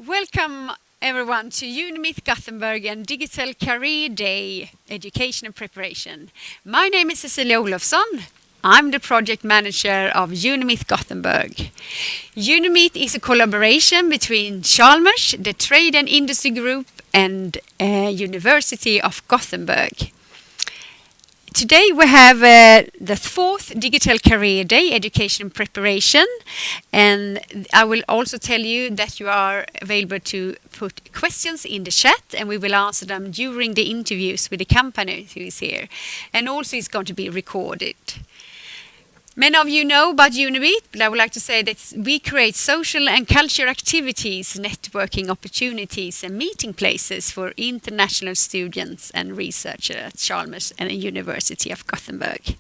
Welcome everyone to Unimeet Gothenburg and Digital Career Day Education and Preparation. My name is Cecilia Olofsson. I'm the project manager of Unimeet Gothenburg. Unimeet is a collaboration between Chalmers, the Trade and Industry Group, and University of Gothenburg. Today we have the fourth Digital Career Day Education Preparation, and I will also tell you that you are available to put questions in the chat, and we will answer them during the interviews with the company who is here, and also it's going to be recorded. Many of you know about Unimeet, but I would like to say that we create social and cultural activities, networking opportunities and meeting places for international students and researchers at Chalmers and the University of Gothenburg.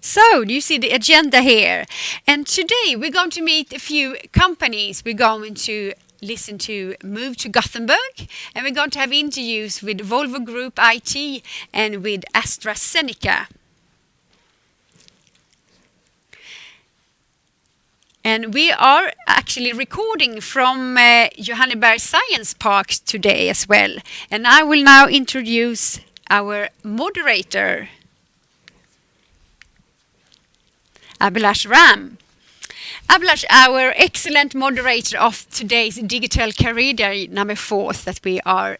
So, you see the agenda here. And today we're going to meet a few companies. We're going to listen to Move to Gothenburg, and we're going to have interviews with Volvo Group IT and with AstraZeneca. And we are actually recording from Johanneberg Science Park today as well. And I will now introduce our moderator, Abhilash Ram. Abhilash, our excellent moderator of today's Digital Career Day number 4 that we are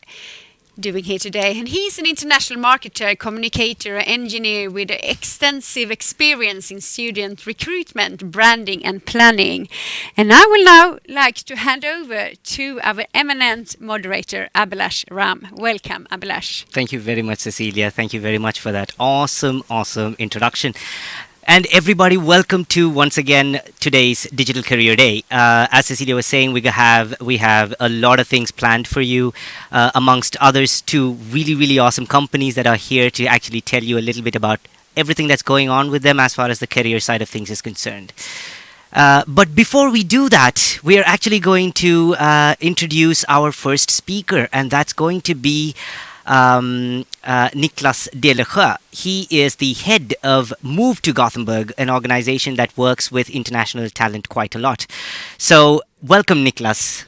doing here today. And he's an international marketer, communicator, engineer with extensive experience in student recruitment, branding and planning. And I will now like to hand over to our eminent moderator, Abhilash Ram. Welcome, Abhilash. Thank you very much, Cecilia. Thank you very much for that awesome introduction. And everybody, welcome to once again today's Digital Career Day. As Cecilia was saying, we have a lot of things planned for you, amongst others, two really awesome companies that are here to actually tell you a little bit about everything that's going on with them as far as the career side of things is concerned. But before we do that, we are actually going to introduce our first speaker, and that's going to be Niklas Delesjö. He is the head of Move to Gothenburg, an organization that works with international talent quite a lot. So, welcome, Niklas.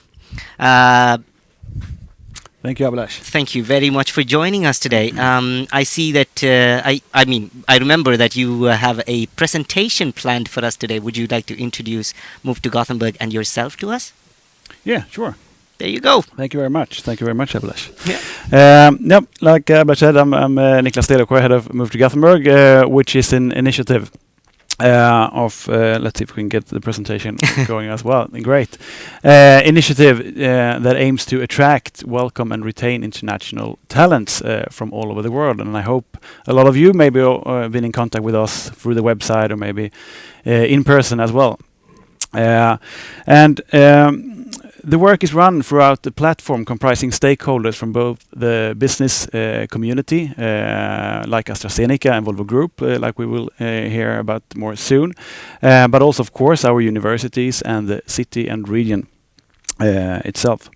Thank you, Abhilash. Thank you very much for joining us today. I see that, I remember that you have a presentation planned for us today. Would you like to introduce Move to Gothenburg and yourself to us? Yeah, sure. There you go. Thank you very much. Thank you very much, Abhilash. Yeah. Like Abhilash said, I'm Niklas Delesjö, head of Move to Gothenburg, which is an initiative of, let's see if we can get the presentation going as well. Great. Initiative that aims to attract, welcome and retain international talents from all over the world. And I hope a lot of you maybe been in contact with us through the website or maybe in person as well. The work is run throughout the platform comprising stakeholders from both the business community, like AstraZeneca and Volvo Group, like we will hear about more soon, but also, of course, our universities and the city and region itself.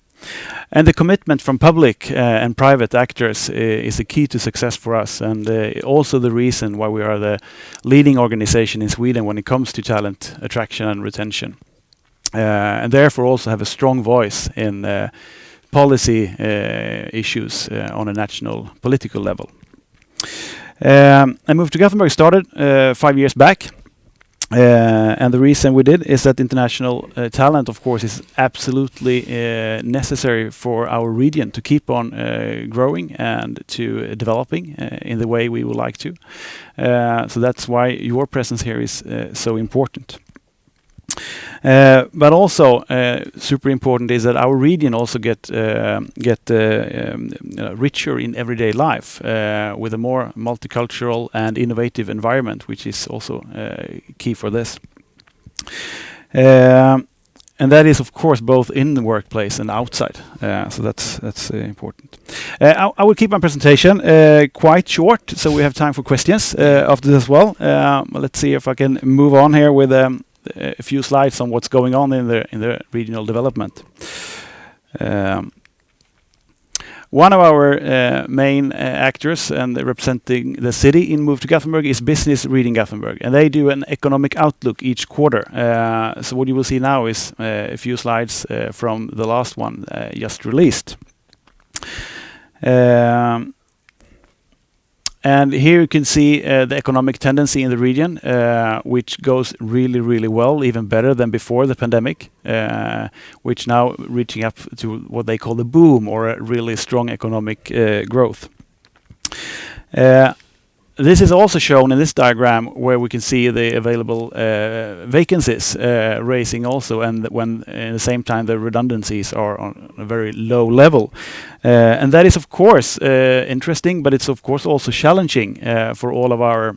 And the commitment from public and private actors is the key to success for us, and also the reason why we are the leading organization in Sweden when it comes to talent attraction and retention. And therefore also have a strong voice in policy issues on a national political level. And Move to Gothenburg started 5 years back. And the reason we did is that international talent, of course, is absolutely necessary for our region to keep on growing and to developing in the way we would like to. So that's why your presence here is so important. But also super important is that our region also get richer in everyday life with a more multicultural and innovative environment, which is also key for this. And that is, of course, both in the workplace and outside. So that's important. I will keep my presentation quite short, so we have time for questions after this as well. Let's see if I can move on here with a few slides on what's going on in the regional development. One of our main actors and representing the city in Move to Gothenburg is Business Reading Gothenburg, and they do an economic outlook each quarter. So what you will see now is a few slides from the last one just released. And here you can see the economic tendency in the region, which goes really, really well, even better than before the pandemic, which now reaching up to what they call the boom, or a really strong economic growth. This is also shown in this diagram, where we can see the available vacancies rising also, and when at the same time the redundancies are on a very low level. And that is of course interesting, but it's of course also challenging for all of our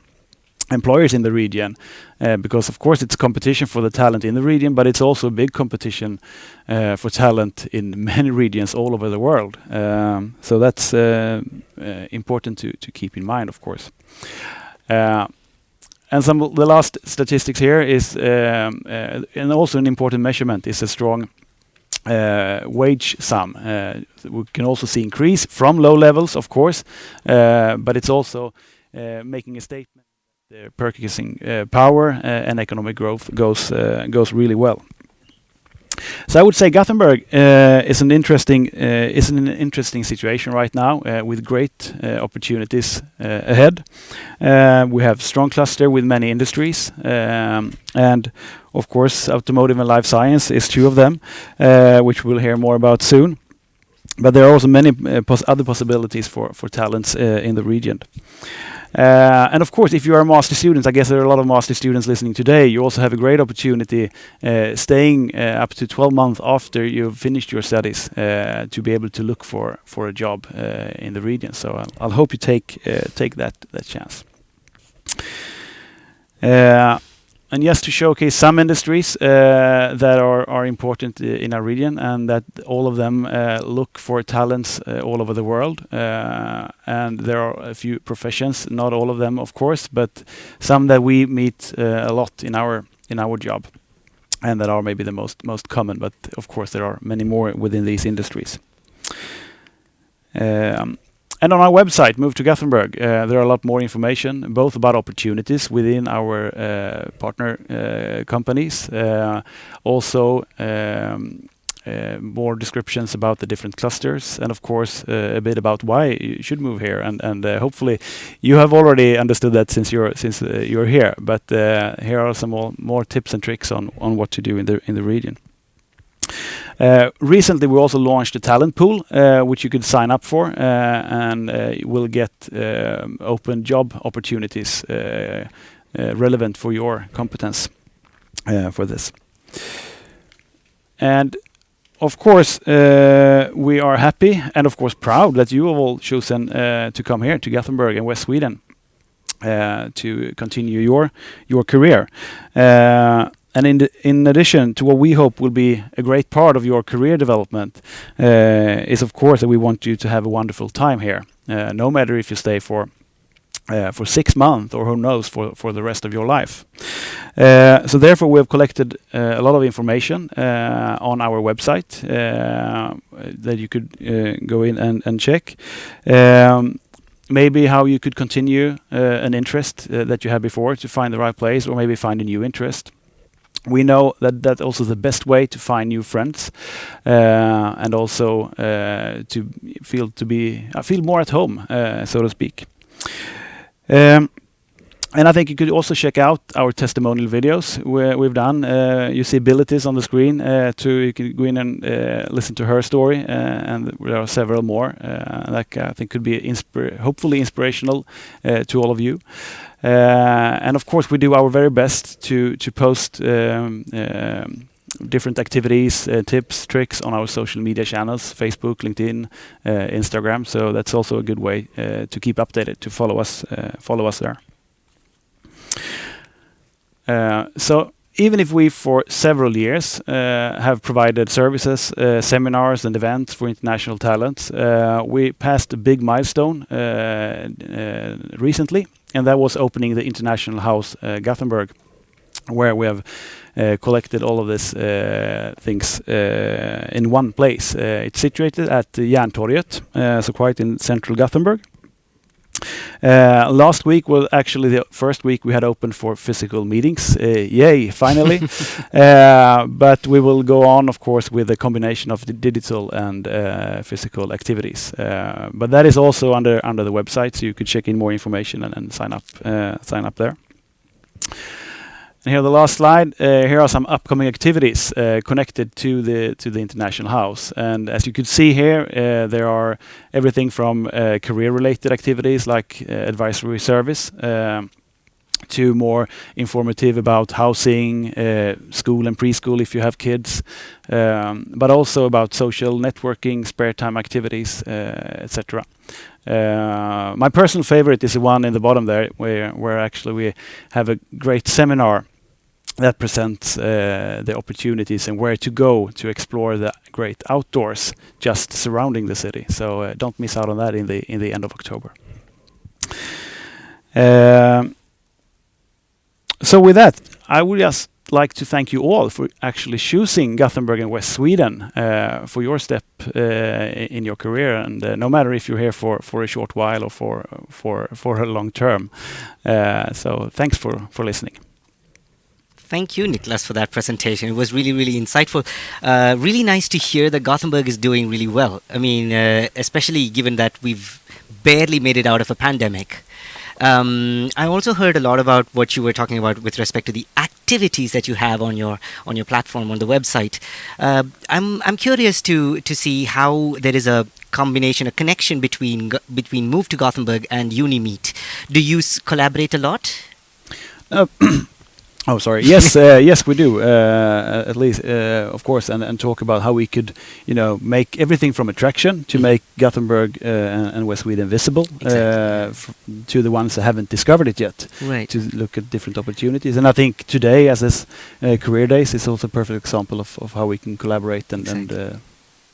employers in the region, because of course it's competition for the talent in the region, but it's also a big competition for talent in many regions all over the world. So that's important to keep in mind, of course. And some of the last statistics here is, and also an important measurement, is a strong wage sum. We can also see increase from low levels, of course, but it's also making a statement. The purchasing power and economic growth goes really well. So I would say Gothenburg is an interesting situation right now, with great opportunities ahead. We have strong cluster with many industries, and of course automotive and life science is two of them, which we'll hear more about soon. But there are also many other possibilities for talents in the region. And of course, if you are a master student, I guess there are a lot of master students listening today, you also have a great opportunity staying up to 12 months after you've finished your studies to be able to look for a job in the region. So I'll hope you take that chance. And just to showcase some industries that are important in our region, and that all of them look for talents all over the world. And there are a few professions, not all of them, of course, but some that we meet a lot in our job, and that are maybe the most common. But of course, there are many more within these industries. And on our website, Move to Gothenburg, there are a lot more information, both about opportunities within our partner companies, also more descriptions about the different clusters, and of course a bit about why you should move here. And hopefully you have already understood that since you're here. But here are some more tips and tricks on what to do in the region. Recently, we also launched a talent pool, which you could sign up for, and you will get open job opportunities relevant for your competence for this. And of course, we are happy and of course proud that you have all chosen to come here to Gothenburg and West Sweden to continue your career. And in addition to what we hope will be a great part of your career development, is of course that we want you to have a wonderful time here, no matter if you stay for 6 months or who knows for the rest of your life. So therefore we have collected a lot of information on our website that you could go in and check. Maybe how you could continue an interest that you had before to find the right place, or maybe find a new interest. We know that that's also the best way to find new friends, and also to feel more at home, so to speak. And I think you could also check out our testimonial videos we've done. You see abilities on the screen. You can go in and listen to her story, and there are several more that I think could be hopefully inspirational to all of you. And of course, we do our very best to post different activities, tips, tricks on our social media channels: Facebook, LinkedIn, Instagram. So that's also a good way to keep updated, to follow us there. So even if we for several years have provided services, seminars and events for international talents, we passed a big milestone recently, and that was opening the International House Gothenburg, where we have collected all of these things in one place. It's situated at Järntorget, so quite in central Gothenburg. Last week was actually the first week we had opened for physical meetings. Yay, finally. But we will go on, of course, with a combination of the digital and physical activities. But that is also under the website, so you could check in more information and sign up there. And here, the last slide. Here are some upcoming activities connected to the International House. And as you could see here, there are everything from career-related activities like advisory service to more informative about housing, school and preschool if you have kids, but also about social networking, spare time activities, etc. My personal favorite is the one in the bottom there, where actually we have a great seminar that presents the opportunities and where to go to explore the great outdoors just surrounding the city. So don't miss out on that in the end of October. So with that, I would just like to thank you all for actually choosing Gothenburg and West Sweden for your step in your career, and no matter if you're here for a short while or for a long term. So thanks for listening. Thank you, Niklas, for that presentation. It was really, really insightful. Really nice to hear that Gothenburg is doing really well. I mean, especially given that we've barely made it out of a pandemic. I also heard a lot about what you were talking about with respect to the activities that you have on your platform, on the website. I'm curious to see how there is a combination, a connection between Move to Gothenburg and Unimeet. Do you collaborate a lot? Oh, sorry. Yes, yes, we do. At least, of course, and talk about how we could, make everything from attraction to make Gothenburg and West Sweden visible to the ones that haven't discovered it yet. Right. To look at different opportunities, and I think today, as this career days, is also a perfect example of how we can collaborate and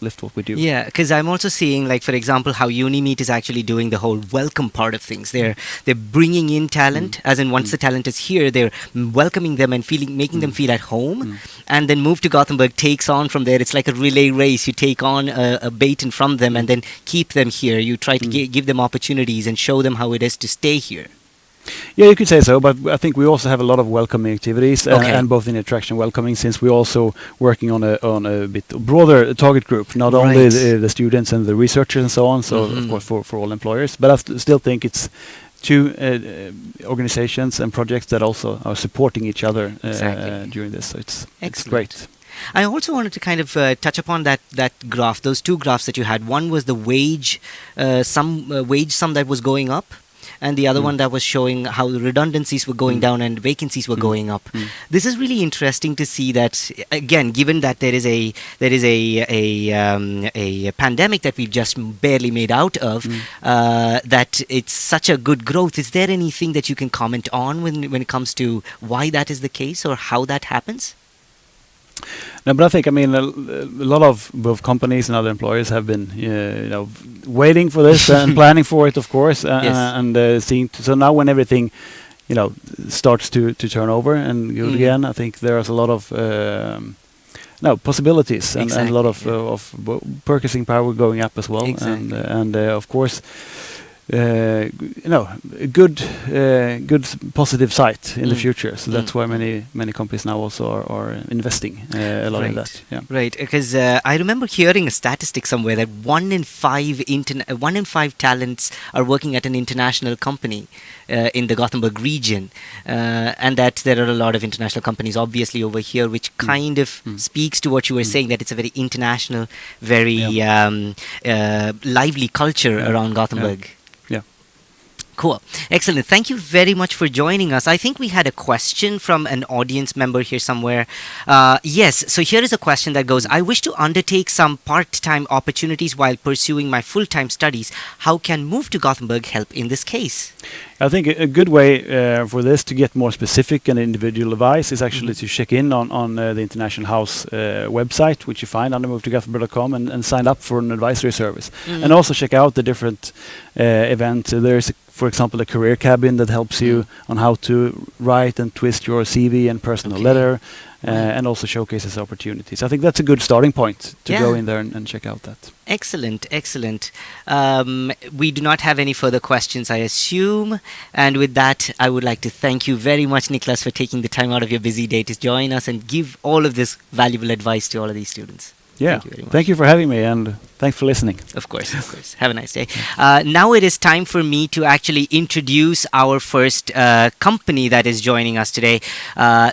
lift what we do. Yeah, because I'm also seeing, like, for example, how Unimeet is actually doing the whole welcome part of things. They're bringing in talent, as in once the talent is here, they're welcoming them and making them feel at home. And then Move to Gothenburg takes on from there. It's like a relay race. You take on a baton from them and then keep them here. You try to give them opportunities and show them how it is to stay here. Yeah, you could say so, but I think we also have a lot of welcoming activities, and both in attraction welcoming, since we're also working on a bit broader target group, not only the students and the researchers and so on. So of course for all employers, but I still think it's two organizations and projects that also are supporting each other during this. So it's great. I also wanted to kind of touch upon that graph, those two graphs that you had. One was the wage sum that was going up, and the other one that was showing how the redundancies were going down and vacancies were going up. This is really interesting to see that, again, given that there is a pandemic that we've just barely made out of, that it's such a good growth. Is there anything that you can comment on when it comes to why that is the case or how that happens? No, but I think, a lot of both companies and other employers have been, waiting for this and planning for it, of course, and seeing. So now, when everything, starts to turn over and go again, I think there's a lot of possibilities and a lot of purchasing power going up as well, and of course. A good positive site in the future. So that's why many companies now also are investing a lot in that. Yeah. Right, because I remember hearing a statistic somewhere that 1 in 5 talents are working at an international company in the Gothenburg region, and that there are a lot of international companies obviously over here, which kind of speaks to what you were saying, that it's a very international, very lively culture around Gothenburg. Cool. Excellent. Thank you very much for joining us. I think we had a question from an audience member here somewhere. Yes, so here is a question that goes, I wish to undertake some part-time opportunities while pursuing my full-time studies. How can Move to Gothenburg help in this case? I think a good way for this to get more specific and individual advice is actually to check in on the International House website, which you find under movetogothenburg.com, and sign up for an advisory service. And also check out the different events. There's, for example, a career cabin that helps you on how to write and twist your CV and personal letter. and also showcases opportunities. I think that's a good starting point to go Yeah. in there and check out that. Excellent, excellent. We do not have any further questions, I assume. And with that, I would like to thank you very much, Niklas, for taking the time out of your busy day to join us and give all of this valuable advice to all of these students. Yeah, Thank you very much. thank you for having me, and thanks for listening. Of course, of course. Have a nice day. Now it is time for me to actually introduce our first company that is joining us today.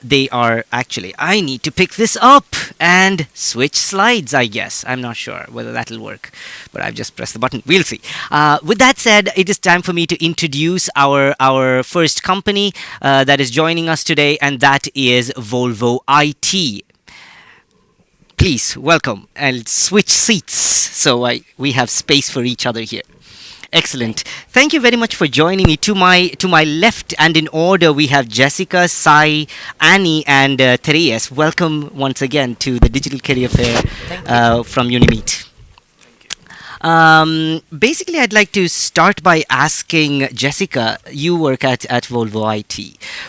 They are actually, I need to pick this up and switch slides, I guess. I'm not sure whether that'll work, but I've just pressed the button. We'll see. With that said, it is time for me to introduce our first company that is joining us today, and that is Volvo IT. Please welcome and switch seats so we have space for each other here. Excellent. Thank you very much for joining me. To my left and in order, we have Jessica, Sai, Annie, and Therese. Welcome once again to the Digital Career Fair from Unimeet. Basically, I'd like to start by asking Jessica, you work at Volvo IT.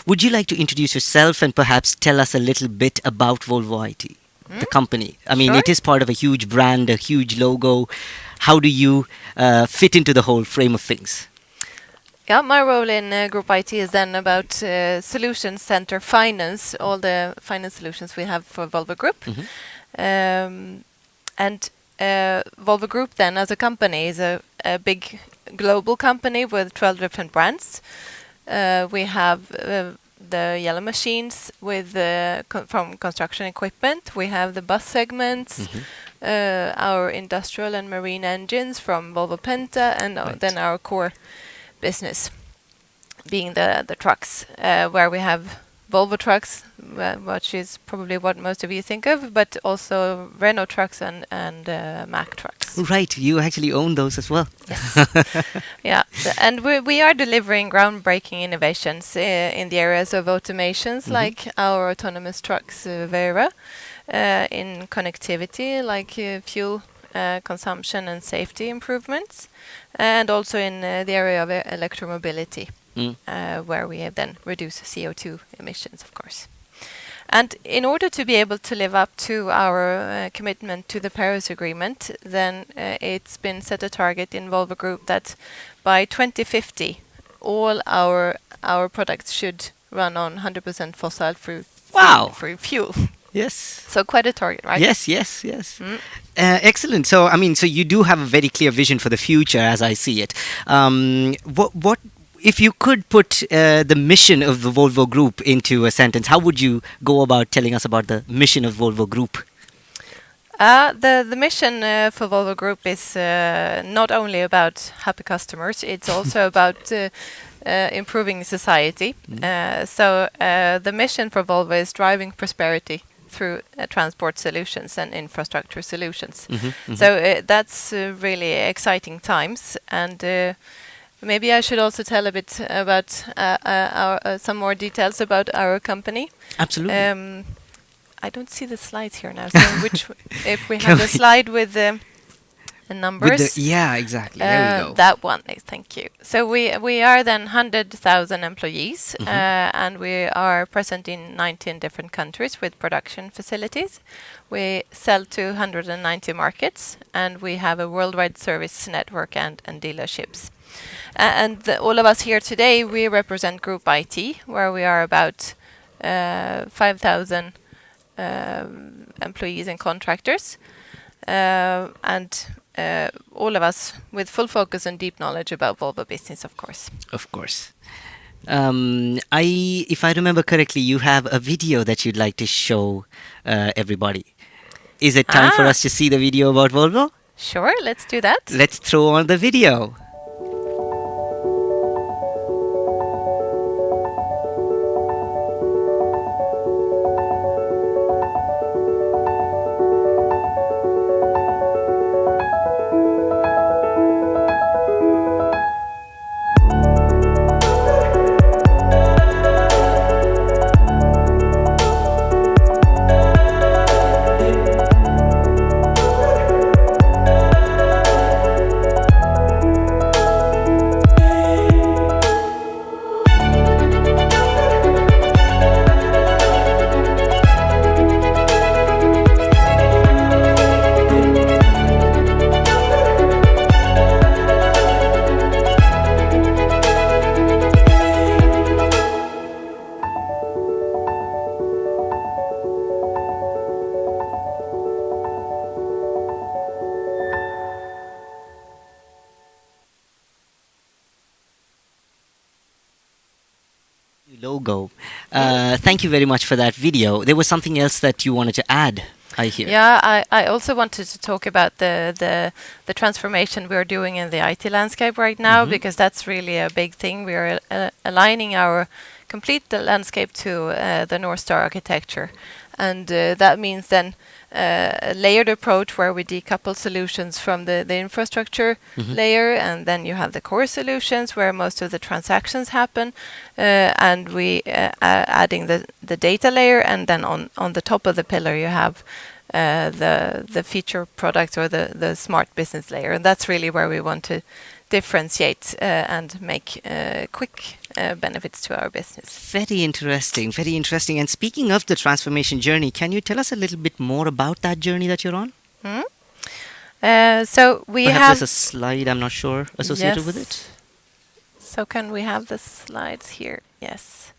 Would you like to introduce yourself and perhaps tell us a little bit about Volvo IT? The company. I mean, Sure. it is part of a huge brand, a huge logo. How do you fit into the whole frame of things? Yeah, my role in Group IT is then about Solutions Center Finance, all the finance solutions we have for Volvo Group. And Volvo Group then as a company is a big global company with 12 different brands. We have the yellow machines with from construction equipment. We have the bus segments, our industrial and marine engines from Volvo Penta, and then our core business being the trucks, where we have Volvo trucks, which is probably what most of you think of, but also Renault trucks and Mack trucks. Right, you actually own those as well. Yeah, and we are delivering groundbreaking innovations in the areas of automations, like our autonomous trucks, Vera, in connectivity, like fuel consumption and safety improvements, and also in the area of electromobility, where we have then reduced CO2 emissions, of course. And in order to be able to live up to our commitment to the Paris Agreement, then it's been set a target in Volvo Group that by 2050, all our products should run on 100% fossil-free fuel. Yes. So quite a target, right? Yes. Excellent. So, I mean, so you do have a very clear vision for the future, as I see it. What if you could put the mission of the Volvo Group into a sentence? How would you go about telling us about the mission of Volvo Group? The mission for Volvo Group is not only about happy customers, it's also about improving society. So the mission for Volvo is driving prosperity through transport solutions and infrastructure solutions. So that's really exciting times. And maybe I should also tell a bit about some more details about our company. Absolutely. I don't see the slides here now. So if we have the slide with the numbers. Yeah, exactly. There we go. That one, thank you. So we are then 100,000 employees, and we are present in 19 different countries with production facilities. We sell to 190 markets, and we have a worldwide service network and dealerships. All of us here today, we represent Group IT, where we are about 5,000 employees and contractors, and all of us with full focus and deep knowledge about Volvo business, of course. Of course. If I remember correctly, you have a video that you'd like to show everybody. Is it time for us to see the video about Volvo? Sure, let's do that. Let's throw on the video. logo. Thank you very much for that video. There was something else that you wanted to add, I hear. Yeah, I also wanted to talk about the transformation we're doing in the IT landscape right now, because that's really a big thing. We are aligning our complete landscape to the North Star architecture, and that means then a layered approach where we decouple solutions from the infrastructure layer, and then you have the core solutions where most of the transactions happen, and we adding the data layer, and then on the top of the pillar you have the feature products or the smart business layer, and that's really where we want to differentiate and make quick benefits to our business. Very interesting, very interesting. And speaking of the transformation journey, can you tell us a little bit more about that journey that you're on? So we Perhaps have there's a slide, I'm not sure, associated with it. So can we have the slides here? Yes.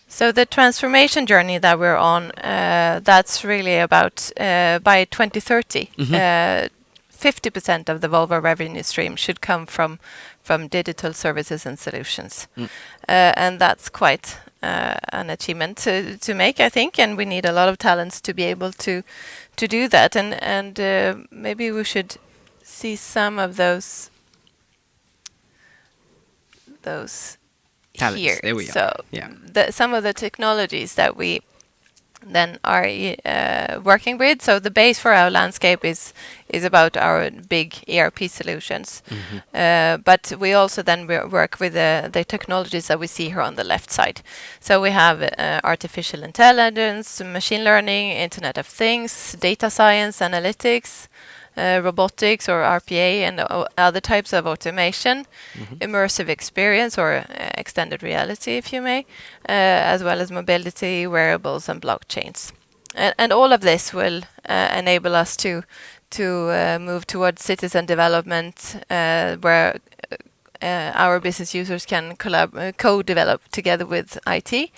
So the transformation journey that we're on, that's really about by 2030, 50% of the Volvo revenue stream should come from digital services and solutions. And that's quite an achievement to make, I think, and we need a lot of talents to be able to do that. And maybe we should see some of those Talents, here. there we are. So Yeah. some of the technologies that we then are working with. So the base for our landscape is about our big ERP solutions. But we also then work with the technologies that we see here on the left side. So we have artificial intelligence, machine learning, Internet of Things, data science, analytics, robotics or RPA, and other types of automation, immersive experience or extended reality, if you may, as well as mobility, wearables, and blockchains. And all of this will enable us to move towards citizen development, where our business users can co-develop together with IT.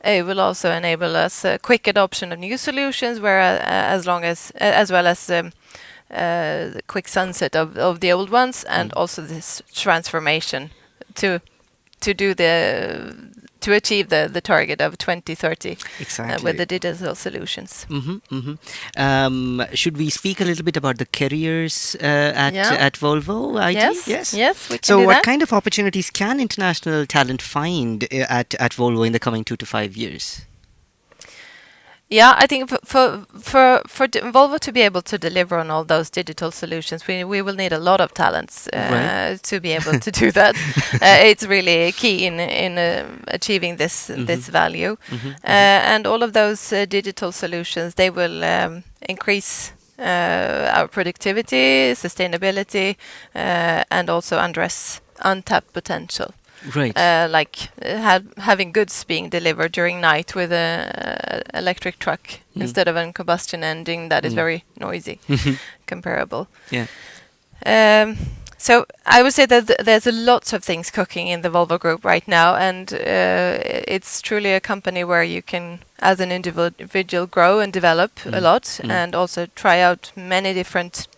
It will also enable us quick adoption of new solutions, where as well as the quick sunset of the old ones, and also this transformation to achieve the target of 2030 with the digital solutions. Should we speak a little bit about the careers at Volvo IT? Yes, we can So do what that. kind of opportunities can international talent find at Volvo in the coming 2 to 5 years? Yeah, I think for Volvo to be able to deliver on all those digital solutions, we will need a lot of talents to be able to do that. It's really key in achieving this value, and all of those digital solutions, they will increase our productivity, sustainability, and also address untapped potential. Right. Like having goods being delivered during night with a electric truck instead of a combustion engine that is very noisy, comparable. Yeah. So I would say that there's a lots of things cooking in the Volvo Group right now, and it's truly a company where you can, as an individual, grow and develop a lot, and also try out many different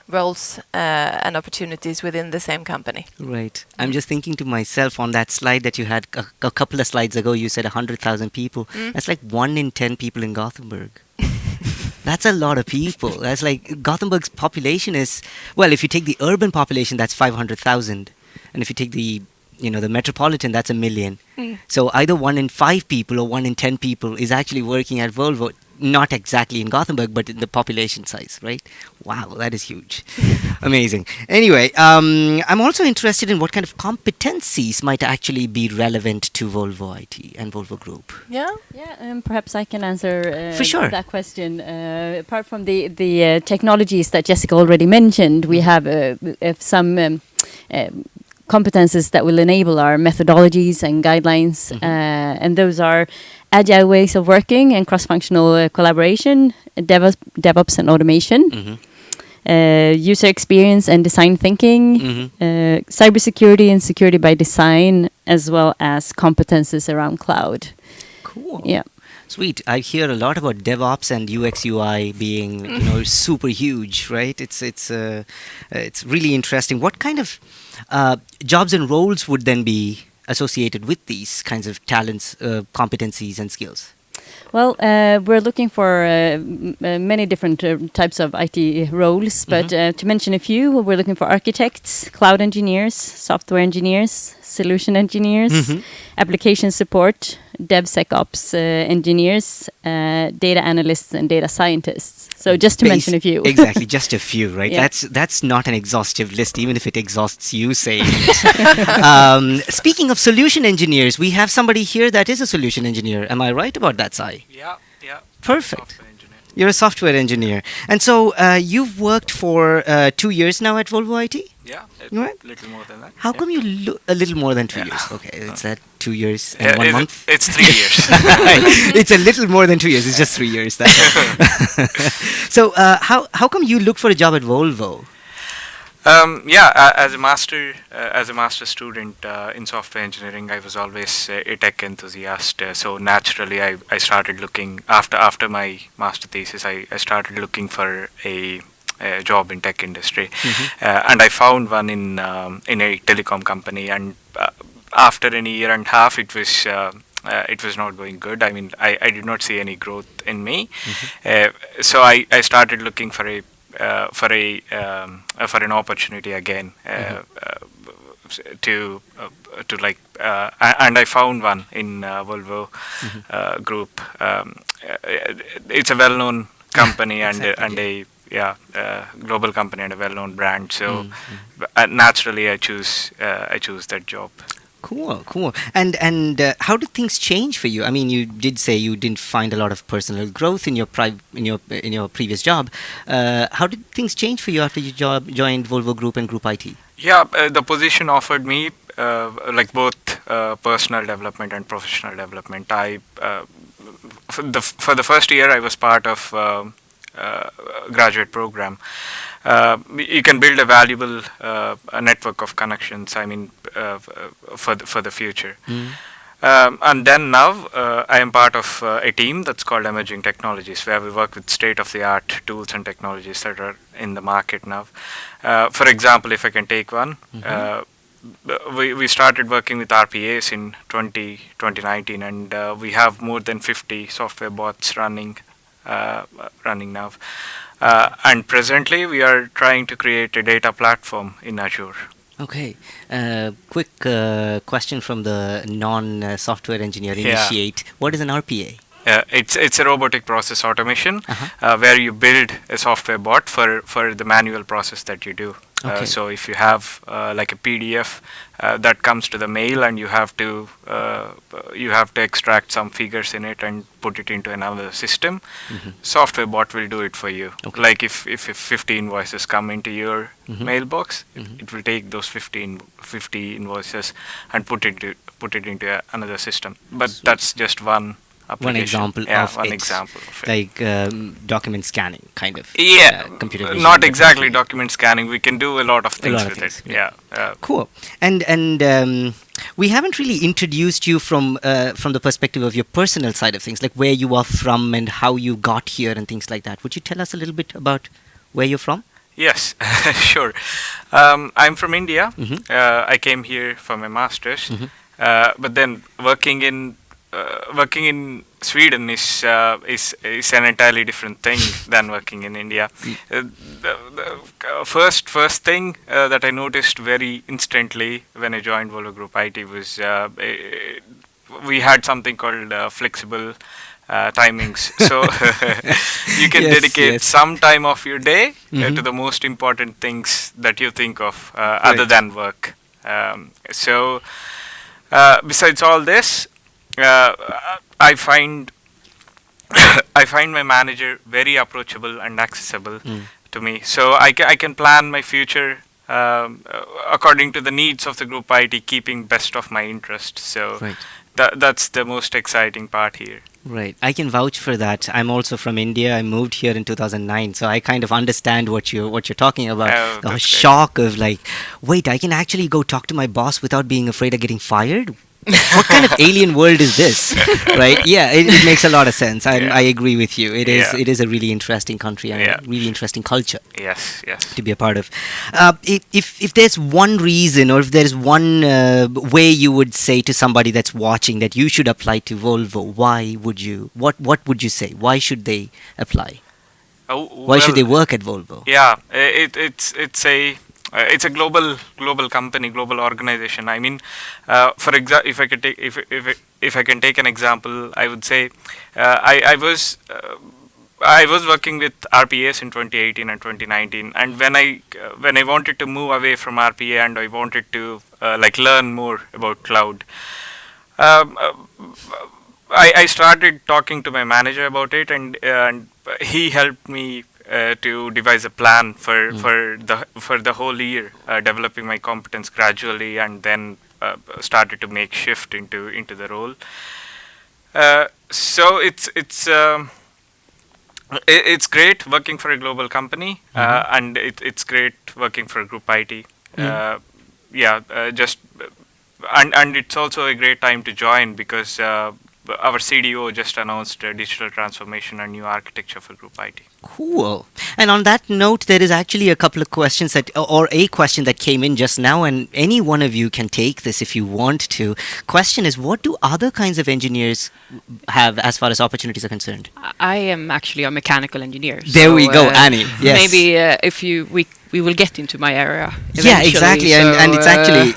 roles and opportunities within the same company. Right. I'm just thinking to myself, on that slide that you had a couple of slides ago, you said 100,000 people. That's like 1 in 10 people in Gothenburg. That's a lot of people. That's like Gothenburg's population is, well, if you take the urban population, that's 500,000. And if you take the metropolitan, that's 1 million. So either 1 in 5 people or 1 in 10 people is actually working at Volvo. Not exactly in Gothenburg, but in the population size, right? Wow, that is huge. Amazing. Anyway, I'm also interested in what kind of competencies might actually be relevant to Volvo IT and Volvo Group. Yeah. Yeah, perhaps I can answer For sure. that question. Apart from the technologies that Jessica already mentioned, we have some competences that will enable our methodologies and guidelines, and those are agile ways of working and cross-functional collaboration, DevOps and automation, user experience and design thinking, cybersecurity and security by design, as well as competences around cloud. Cool. Yeah. Sweet. I hear a lot about DevOps and UX UI being, super huge, right? It's really interesting. What kind of jobs and roles would then be associated with these kinds of talents, competencies, and skills? Well, we're looking for many different types of IT roles, but to mention a few, we're looking for architects, cloud engineers, software engineers, solution engineers, application support, DevSecOps engineers, data analysts, and data scientists. So just to mention a few. Exactly, just a few, right? Yeah. That's not an exhaustive list, even if it exhausts you saying it. Speaking of solution engineers, we have somebody here that is a solution engineer. Am I right about that, Sai? Yeah. Perfect. Software engineer. You're a software engineer. And so you've worked for 2 years now at Volvo IT? Yeah, Right. little more than that. How yeah. come you look a little more than 2 Yeah. years? Okay, it's that 2 years and Yeah, 1 month? It's 3 years. It's a little more than 2 years. It's just 3 years. So how come you look for a job at Volvo? As a master student in software engineering, I was always a tech enthusiast. So naturally, I started looking after my master thesis. I started looking for a job in tech industry, and I found one in a telecom company. And after a year and a half, it was not going good. I mean, I did not see any growth in me. So I started looking for an opportunity again and I found one in Volvo Group. It's a well-known company and a global company and a well-known brand. So naturally, I choose that job. Cool. And how did things change for you? I mean, you did say you didn't find a lot of personal growth in your previous job. How did things change for you after you joined Volvo Group and Group IT? Yeah, the position offered me both personal development and professional development. For the first year, I was part of graduate program. You can build a valuable network of connections. I mean, for the future. And then now I am part of a team that's called Emerging Technologies, where we work with state-of-the-art tools and technologies that are in the market now. For example, if I can take one, we started working with RPAs in 2019, and we have more than 50 software bots running now. And presently, we are trying to create a data platform in Azure. Okay. Quick question from the non-software engineer Yeah. initiate. What is an RPA? It's a robotic process automation where you build a software bot for the manual process that you do. Okay. So if you have like a PDF that comes to the mail, and you have to extract some figures in it and put it into another system, software bot will do it for you. Okay. Like if 50 invoices come into your mailbox, it will take those 50 invoices and put it into another system. But that's just one application. example of one it. example of it. Like document scanning, kind of. Yeah, Computer vision. not exactly document scanning. We can do a lot of things lot of with things, it. Yeah. Cool. And we haven't really introduced you from the perspective of your personal side of things, like where you are from and how you got here and things like that. Would you tell us a little bit about where you're from? Yes, sure. I'm from India. I came here for my master's, but then working in Sweden is an entirely different thing than working in India. The first thing that I noticed very instantly when I joined Volvo Group IT was we had something called flexible timings. So you can dedicate some time of your day to the most important things that you think of other than work. So besides all this, I find my manager very approachable and accessible to me. So I can plan my future according to the needs of the group IT, keeping best of my interest. So that's the most exciting part here. Right. I can vouch for that. I'm also from India. I moved here in 2009, so I kind of understand what you're talking about. The shock of like, wait, I can actually go talk to my boss without being afraid of getting fired? what kind of alien world is this? Right? Yeah, it makes a lot of sense. I agree with you. It is a really interesting country and a really interesting culture. Yes, yes. To be a part of. If there's one reason, or if there's one way you would say to somebody that's watching that you should apply to Volvo, why would you? What would you say? Why should they apply? Why should they work at Volvo? Yeah, it's a global company, global organization. I mean, for example, if I can take an example, I would say I was working with RPAs in 2018 and 2019, and when I wanted to move away from RPA and I wanted to learn more about cloud, I started talking to my manager about it, and he helped me to devise a plan for the whole year, developing my competence gradually, and then started to make shift into the role. So it's great working for a global company, and it's great working for Group IT. Just and it's also a great time to join because our CDO just announced digital transformation and new architecture for Group IT. Cool. And on that note, there is actually a couple of questions or a question that came in just now, and any one of you can take this if you want to. Question is, what do other kinds of engineers have as far as opportunities are concerned? I am actually a mechanical engineer. There we go, Annie. Yes. Maybe if we will get into my area. Yeah, exactly, so, and it's actually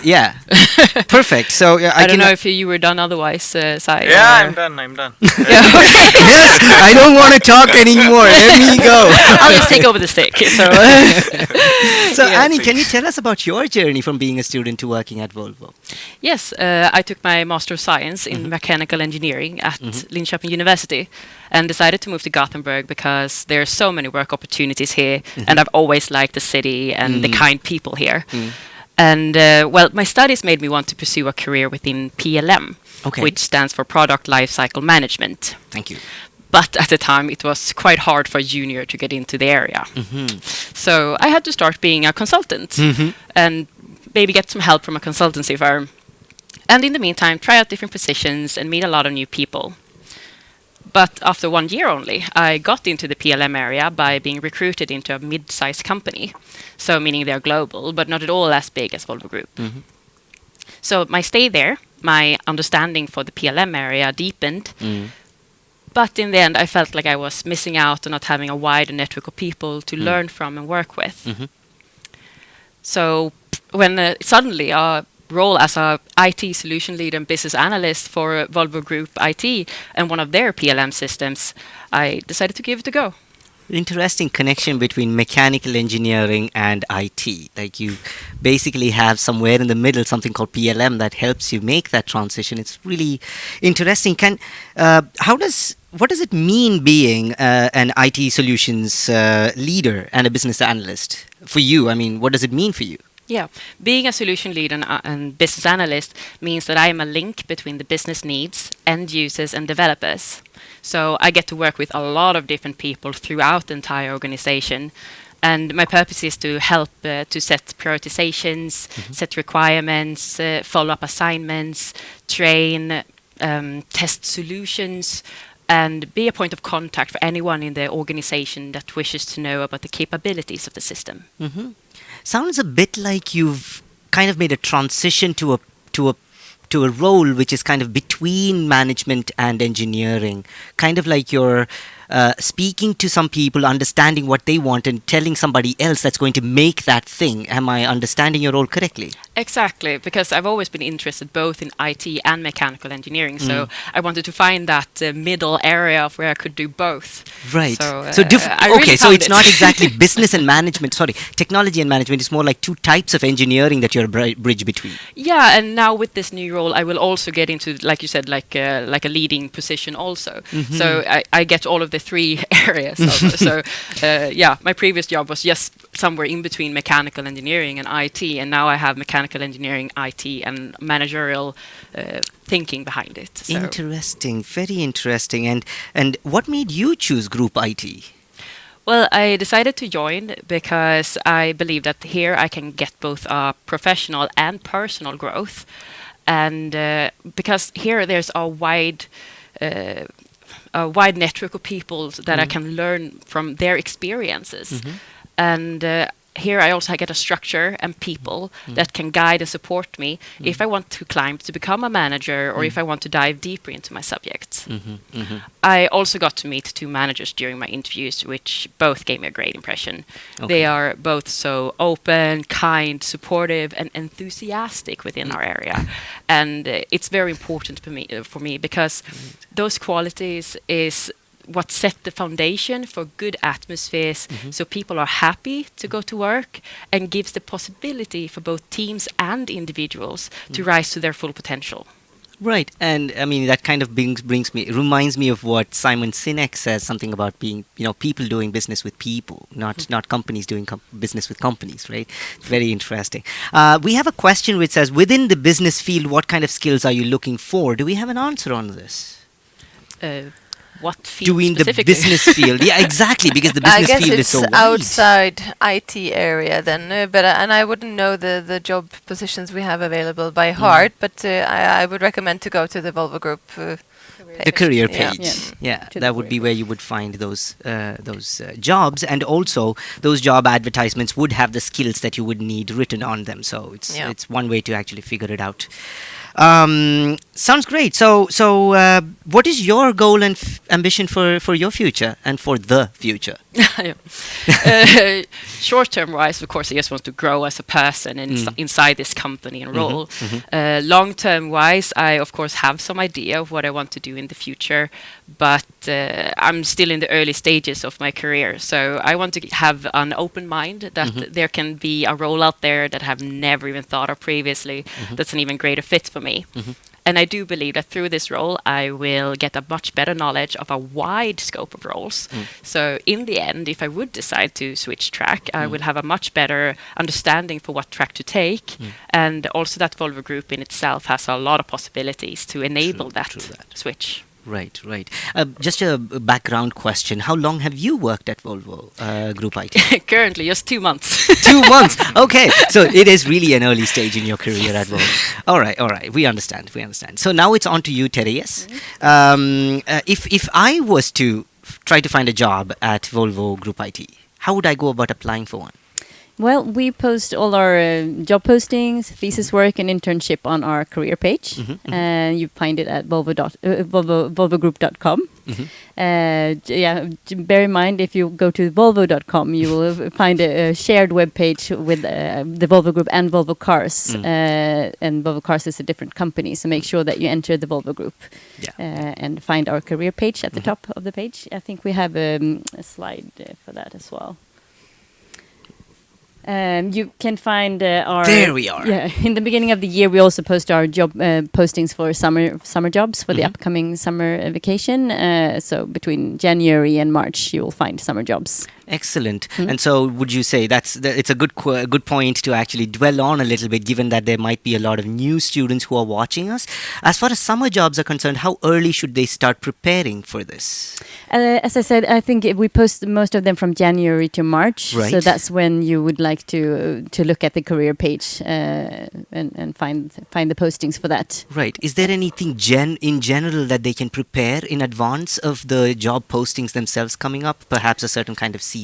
perfect. So I don't know if you were done otherwise, Sai. Yeah, I'm done. Yes, I don't want to talk anymore. Let me go. I'll just take over the stick. So, Annie, can you tell us about your journey from being a student to working at Volvo? Yes, I took my Master of Science in Mechanical Engineering at Linköping University and decided to move to Gothenburg because there are so many work opportunities here, and I've always liked the city and the kind people here. And my studies made me want to pursue a career within PLM, which stands for Product Lifecycle Management. Thank you. But at the time, it was quite hard for a junior to get into the area. So I had to start being a consultant and maybe get some help from a consultancy firm. And in the meantime, try out different positions and meet a lot of new people. But after 1 year only, I got into the PLM area by being recruited into a mid-sized company. So meaning they're global, but not at all as big as Volvo Group. So my stay there, my understanding for the PLM area deepened. But in the end, I felt like I was missing out on not having a wider network of people to learn from and work with. So when suddenly a role as a IT solution lead and business analyst for Volvo Group IT and one of their PLM systems, I decided to give it a go. Interesting connection between mechanical engineering and IT. Like you basically have somewhere in the middle something called PLM that helps you make that transition. It's really interesting. What does it mean being an IT solutions leader and a business analyst for you? I mean, what does it mean for you? Yeah, being a solution lead and business analyst means that I am a link between the business needs, end users and developers. So I get to work with a lot of different people throughout the entire organization. And my purpose is to help to set prioritizations, set requirements, follow up assignments, train, test solutions, and be a point of contact for anyone in the organization that wishes to know about the capabilities of the system. Sounds a bit like you've kind of made a transition to a role which is kind of between management and engineering, kind of like you're speaking to some people, understanding what they want and telling somebody else that's going to make that thing. Am I understanding your role correctly? Exactly, because I've always been interested both in IT and mechanical engineering, so I wanted to find that middle area of where I could do both. Right. So, so it's not exactly business and management, technology and management. It's more like two types of engineering that you're a bridge between. Yeah, and now with this new role, I will also get into, like you said, like a leading position also. So I get all of the three areas. So my previous job was just somewhere in between mechanical engineering and IT, and now I have mechanical engineering, IT, and managerial thinking behind it. So. Interesting, very interesting. And what made you choose Group IT? Well, I decided to join because I believe that here I can get both professional and personal growth. and because here there's a wide network of people that I can learn from their experiences, and here I also get a structure and people that can guide and support me if I want to climb to become a manager or if I want to dive deeper into my subject. I also got to meet 2 managers during my interviews, which both gave me a great impression. They are both so open, kind, supportive, and enthusiastic within our area, and it's very important for me because those qualities is what set the foundation for good atmospheres, so people are happy to go to work, and gives the possibility for both teams and individuals to rise to their full potential. Right, and I mean that kind of reminds me of what Simon Sinek says, something about being, people doing business with people, not companies doing business with companies, right? Very interesting. We have a question which says, within the business field, what kind of skills are you looking for? Do we have an answer on this? What field Doing the specifically? business field, yeah, exactly, because the business field is so wide. I guess it's outside IT area then, but and I wouldn't know the job positions we have available by heart, but I would recommend to go to the Volvo Group. The career Yeah. page, To the that would be career where you would find those jobs, and also those job advertisements would have the skills that you would need written on them. So it's one way to actually figure it out. Sounds great. So what is your goal and ambition for your future and for the future? Short-term wise, of course, I just want to grow as a person inside this company and role. Long-term wise, I of course have some idea of what I want to do in the future, but I'm still in the early stages of my career. So I want to have an open mind that there can be a role out there that I have never even thought of previously that's an even greater fit for me. And I do believe that through this role, I will get a much better knowledge of a wide scope of roles. So in the end, if I would decide to switch track, I will have a much better understanding for what track to take. And also that Volvo Group in itself has a lot of possibilities to enable that switch. Right. Just a background question. How long have you worked at Volvo Group IT? Currently, just 2 months. 2 months. Okay. So it is really an early stage in your career at Volvo. All right. We understand. So now it's on to you, Therese. If I was to try to find a job at Volvo Group IT, how would I go about applying for one? Well, we post all our job postings, thesis work, and internship on our career page, and you find it at volvogroup.com. Bear in mind, if you go to volvo.com, you will find a shared web page with the Volvo Group and Volvo Cars, and Volvo Cars is a different company, so make sure that you enter the Volvo Group and find our career page at the top of the page. I think we have a slide for that as well. You can find our... There we are. Yeah, in the beginning of the year, we also post our job postings for summer jobs for the upcoming summer vacation. So between January and March, you will find summer jobs. Excellent. And so would you say it's a good point to actually dwell on a little bit, given that there might be a lot of new students who are watching us. As far as summer jobs are concerned, how early should they start preparing for this? As I said, I think we post most of them from January to March. Right. So that's when you would like to look at the career page and find the postings for that. Right. Is there anything in general that they can prepare in advance of the job postings themselves coming up? Perhaps a certain kind of CV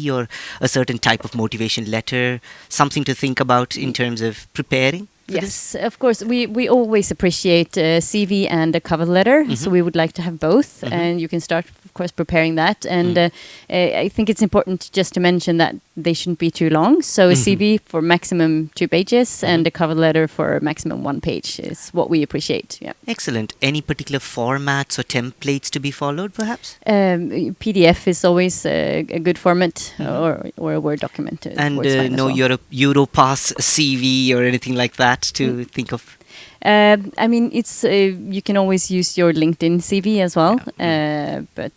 or a certain type of motivation letter, something to think about in terms of preparing? Yes, of course. We always appreciate a CV and a cover letter, so we would like to have both, and you can start, of course, preparing that. And I think it's important just to mention that they shouldn't be too long. So a CV for maximum 2 pages and a cover letter for maximum 1 page is what we appreciate. Yeah. Excellent. Any particular formats or templates to be followed, perhaps? PDF is always a good format, or a Word document. And works fine no as well. Europass CV or anything like that to think of? I mean, it's you can always use your LinkedIn CV as well, but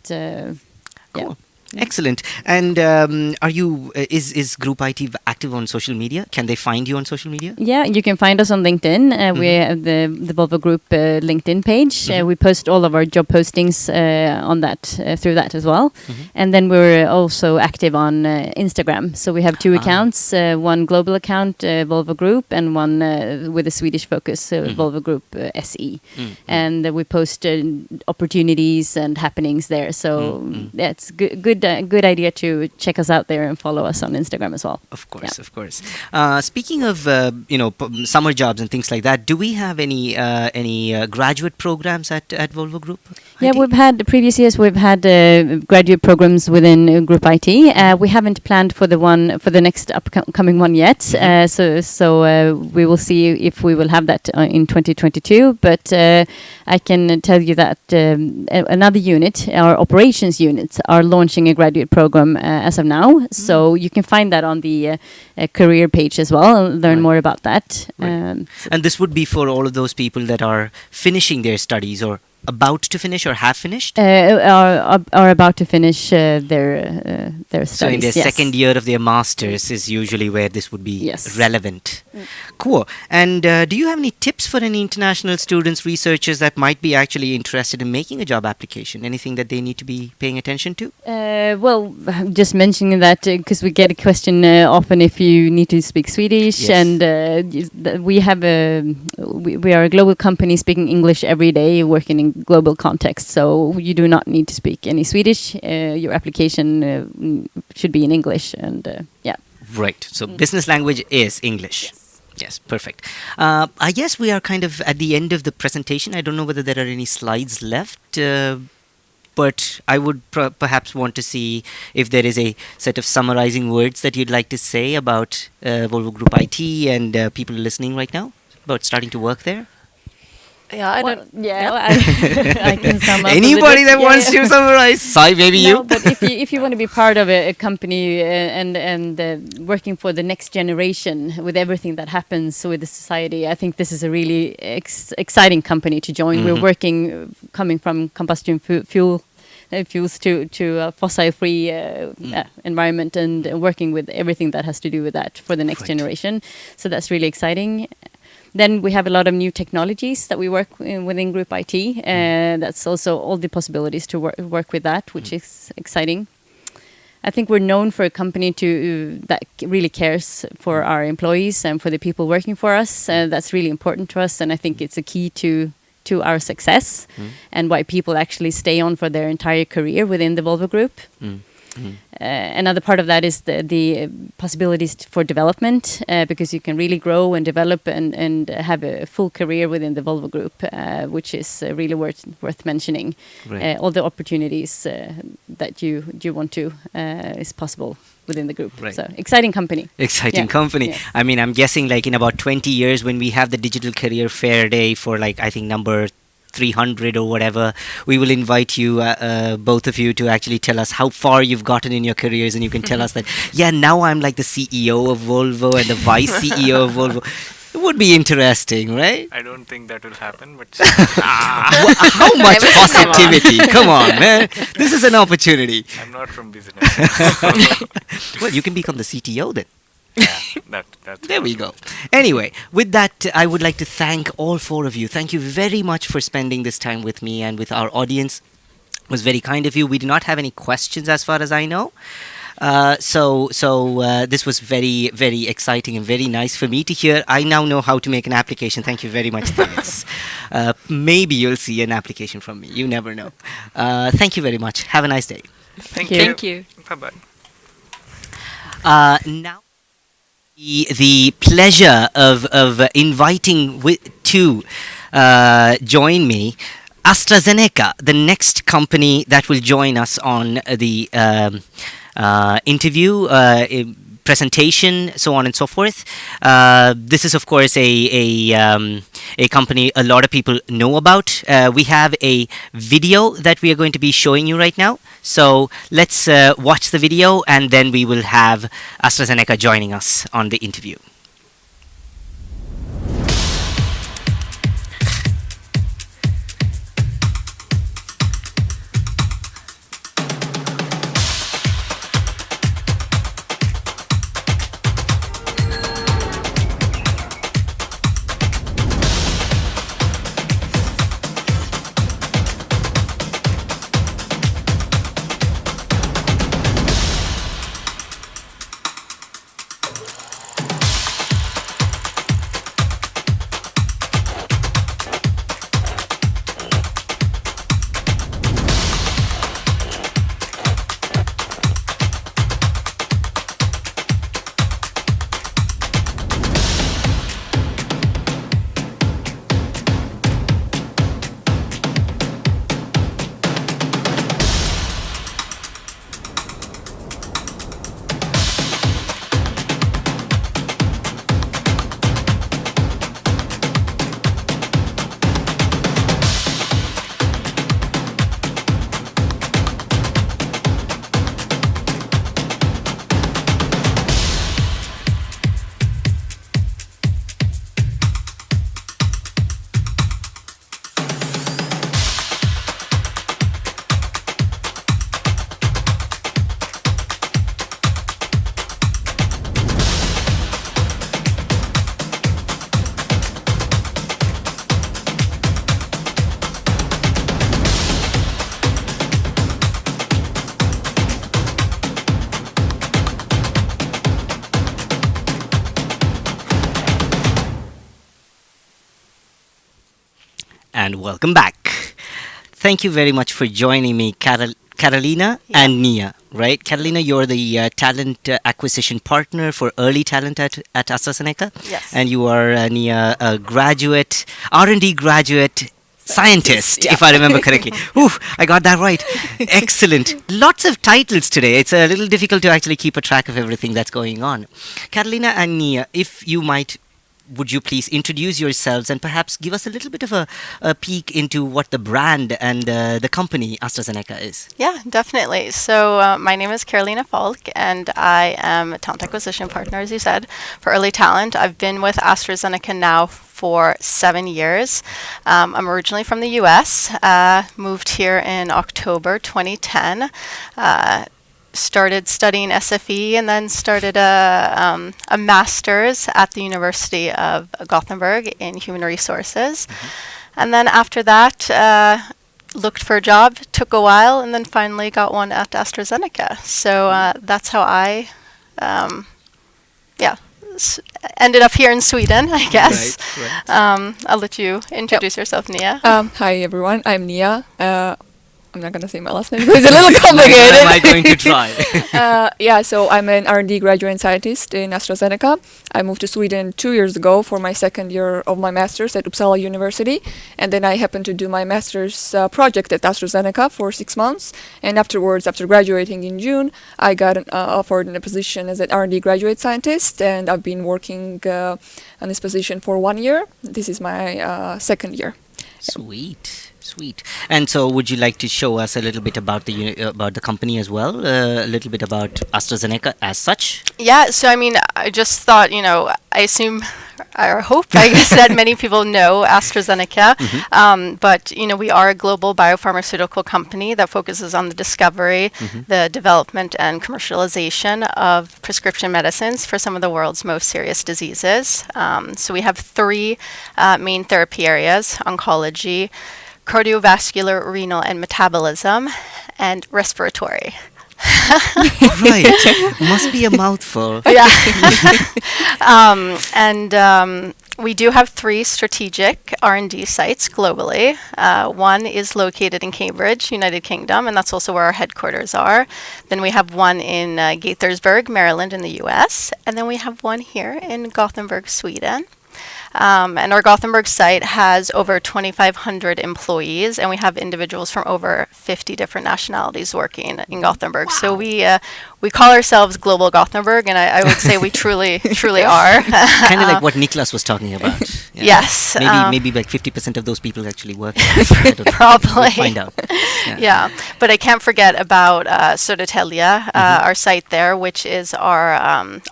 Cool. Excellent. And are you is Group IT active on social media? Can they find you on social media? Yeah, you can find us on LinkedIn. We have the Volvo Group LinkedIn page. We post all of our job postings on that through that as well. And then we're also active on Instagram. So we have two accounts: one global account, Volvo Group, and one with a Swedish focus, Volvo Group SE. And we post opportunities and happenings there. So that's good idea to check us out there and follow us on Instagram as well. Of course, of course. Speaking of summer jobs and things like that, do we have any graduate programs at Volvo Group? Yeah, IT? we've had previous years. We've had graduate programs within Group IT. We haven't planned for the next upcoming one yet. So we will see if we will have that in 2022. But I can tell you that another unit, our operations units, are launching a graduate program as of now. So you can find that on the career page as well and learn more about that. Right. And this would be for all of those people that are finishing their studies or about to finish or have finished? Are about to finish their studies. So in their second year of their masters is usually where this would be relevant. Cool. And do you have any tips for any international students, researchers that might be actually interested in making a job application? Anything that they need to be paying attention to? Well, just mentioning that because we get a question often if you need to speak Swedish, and we are a global company speaking English every day, working in global context, so you do not need to speak any Swedish. Your application should be in English, and Right. So business language is English. Yes, perfect. I guess we are kind of at the end of the presentation. I don't know whether there are any slides left, but I would perhaps want to see if there is a set of summarizing words that you'd like to say about Volvo Group IT and people listening right now about starting to work there. Yeah, I can sum up. Anybody that wants to summarize? Sai, maybe you. But if you want to be part of a company and working for the next generation with everything that happens with the society, I think this is a really exciting company to join. We're working coming from combustion fuels to a fossil-free environment and working with everything that has to do with that for the next generation. So that's really exciting. Then we have a lot of new technologies that we work within Group IT. That's also all the possibilities to work with that, which is exciting. I think we're known for a company that really cares for our employees and for the people working for us. That's really important to us, and I think it's a key to our success and why people actually stay on for their entire career within the Volvo Group. Another part of that is the possibilities for development, because you can really grow and develop and have a full career within the Volvo Group, which is really worth mentioning. Right. All the opportunities that you want to is possible within the group. Right. So exciting company. Exciting company. Yes. I mean, I'm guessing like in about 20 years when we have the Digital Career Fair Day for like, I think number 300 or whatever, we will invite you, both of you, to actually tell us how far you've gotten in your careers, and you can tell us that, now I'm like the CEO of Volvo and the vice CEO of Volvo. It would be interesting, right? I don't think that will happen, but How much positivity? Come on, man. This is an opportunity. I'm not from business. Well, you can become the CTO then. Yeah, that's There we go. Anyway, with that, I would like to thank all four of you. Thank you very much for spending this time with me and with our audience. It was very kind of you. We do not have any questions as far as I know. So this was very, very exciting and very nice for me to hear. I now know how to make an application. Thank you very much, thanks. Maybe you'll see an application from me. You never know. Thank you very much. Have a nice day. Thank Thank you. Bye-bye. Now, the pleasure of inviting to join me AstraZeneca, the next company that will join us on the interview, presentation, so on and so forth. This is, of course, a company a lot of people know about. We have a video that we are going to be showing you right now. So let's watch the video, and then we will have AstraZeneca joining us on the interview. and welcome back. Thank you very much for joining me, Carolina and Nia. Right, Carolina, you're the talent acquisition partner for early talent at AstraZeneca. Yes. And you are, Nia, a graduate, R&D graduate scientist, if I remember correctly. Ooh, I got that right. Excellent. Lots of titles today. It's a little difficult to actually keep a track of everything that's going on. Carolina and Nia, if you might, would you please introduce yourselves and perhaps give us a little bit of a peek into what the brand and the company AstraZeneca is? Yeah, definitely. So my name is Carolina Falk, and I am a talent acquisition partner, as you said, for early talent. I've been with AstraZeneca now for 7 years. I'm originally from the US, moved here in October 2010. Started studying SFE and then started a master's at the University of Gothenburg in human resources. And then after that, looked for a job, took a while, and then finally got one at AstraZeneca. So that's how I, ended up here in Sweden, I guess. Right. I'll let you introduce yourself, Nia. Hi everyone, I'm Nia. I'm not gonna say my last name because it's a little complicated. Am I going to try? So I'm an R&D graduate scientist in AstraZeneca. I moved to Sweden 2 years ago for my second year of my master's at Uppsala University, and then I happened to do my master's project at AstraZeneca for 6 months. And afterwards, after graduating in June, I got offered a position as an R&D graduate scientist, and I've been working on this position for 1 year. This is my second year. Sweet. And so, would you like to show us a little bit about the company as well? A little bit about AstraZeneca as such? Yeah, so I mean, I just thought, I assume, or hope, I guess, that many people know AstraZeneca. But, we are a global biopharmaceutical company that focuses on the discovery, the development, and commercialization of prescription medicines for some of the world's most serious diseases. So we have 3 main therapy areas: oncology, cardiovascular, renal, and metabolism, and respiratory. Right. Must be a mouthful. Yeah. We do have 3 strategic R&D sites globally. One is located in Cambridge, United Kingdom, and that's also where our headquarters are. Then we have one in Gothenburg, Maryland in the US, and then we have one here in Gothenburg, Sweden. And our Gothenburg site has over 2,500 employees, and we have individuals from over 50 different nationalities working in Gothenburg. Wow. So we call ourselves Global Gothenburg, and I would say we truly are. Kind of like what Niklas was talking about. Yeah. Yes. Maybe like 50% of those people actually work. I don't know. Probably. We'll find out. Yeah. But I can't forget about Södertälje, our site there, which is our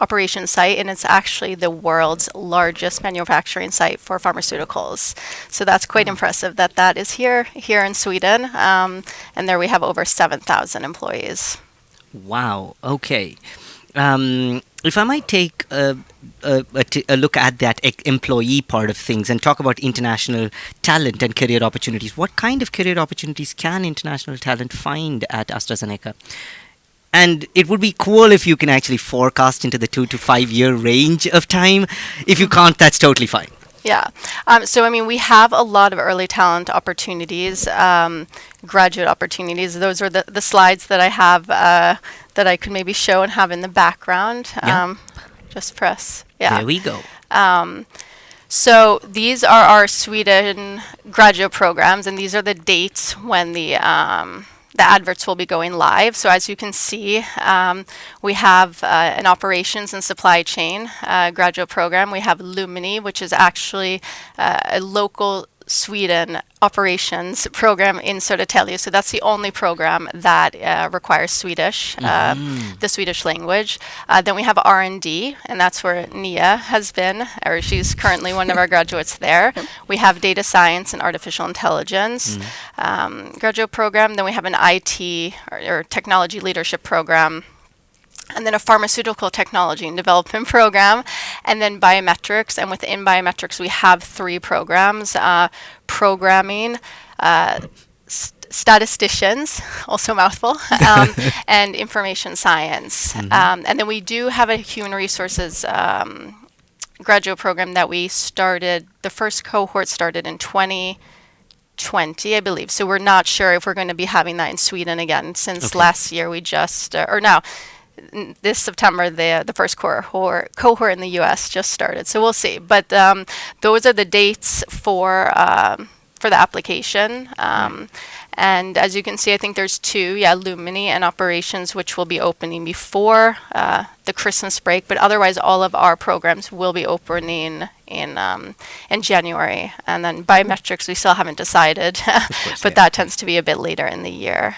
operations site, and it's actually the world's largest manufacturing site for pharmaceuticals. So that's quite impressive that is here in Sweden, and there we have over 7,000 employees. Wow. Okay. If I might take a look at that employee part of things and talk about international talent and career opportunities, what kind of career opportunities can international talent find at AstraZeneca? And it would be cool if you can actually forecast into the 2 to 5 year range of time. If you can't, that's totally fine. Yeah. So, I mean, we have a lot of early talent opportunities, graduate opportunities. Those are the slides that I have that I could maybe show and have in the background. Just press. Yeah. There we go. So these are our Sweden graduate programs, and these are the dates when the adverts will be going live. So as you can see, we have an operations and supply chain graduate program. We have Lumini, which is actually a local Sweden operations program in Södertälje. So that's the only program that requires Swedish, the Swedish language. Then we have R&D, and that's where Nia has been, or she's currently one of our graduates there. We have data science and artificial intelligence graduate program. Then we have an IT or technology leadership program. And then a pharmaceutical technology and development program, and then biometrics. And within biometrics, we have 3 programs: programming, statisticians, also a mouthful, and information science. And then we do have a human resources graduate program that we started. The first cohort started in 20, I believe. So we're not sure if we're going to be having that in Sweden again, since Okay. last year we just, or now, this September, the first cohort in the U.S. just started. So we'll see. But those are the dates for the application. And as you can see, I think there's two, Lumini and Operations, which will be opening before the Christmas break. But otherwise, all of our programs will be opening in January. And then biometrics, we still haven't decided, but that tends to be a bit later in the year.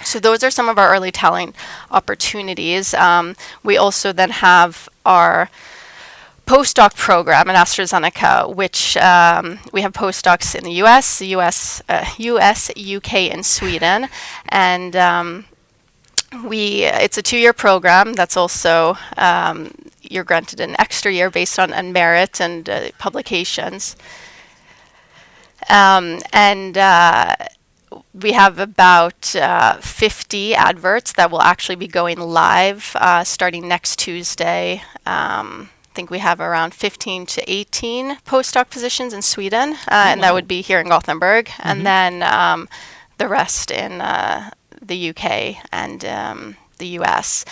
So those are some of our early talent opportunities. We also then have our postdoc program at AstraZeneca, which we have postdocs in the US, UK, and Sweden. And it's a 2-year program that's also, you're granted an extra year based on merit and publications. We have about 50 adverts that will actually be going live starting next Tuesday. I think we have around 15 to 18 postdoc positions in Sweden, and that would be here in Gothenburg, and then the rest in the UK and the US.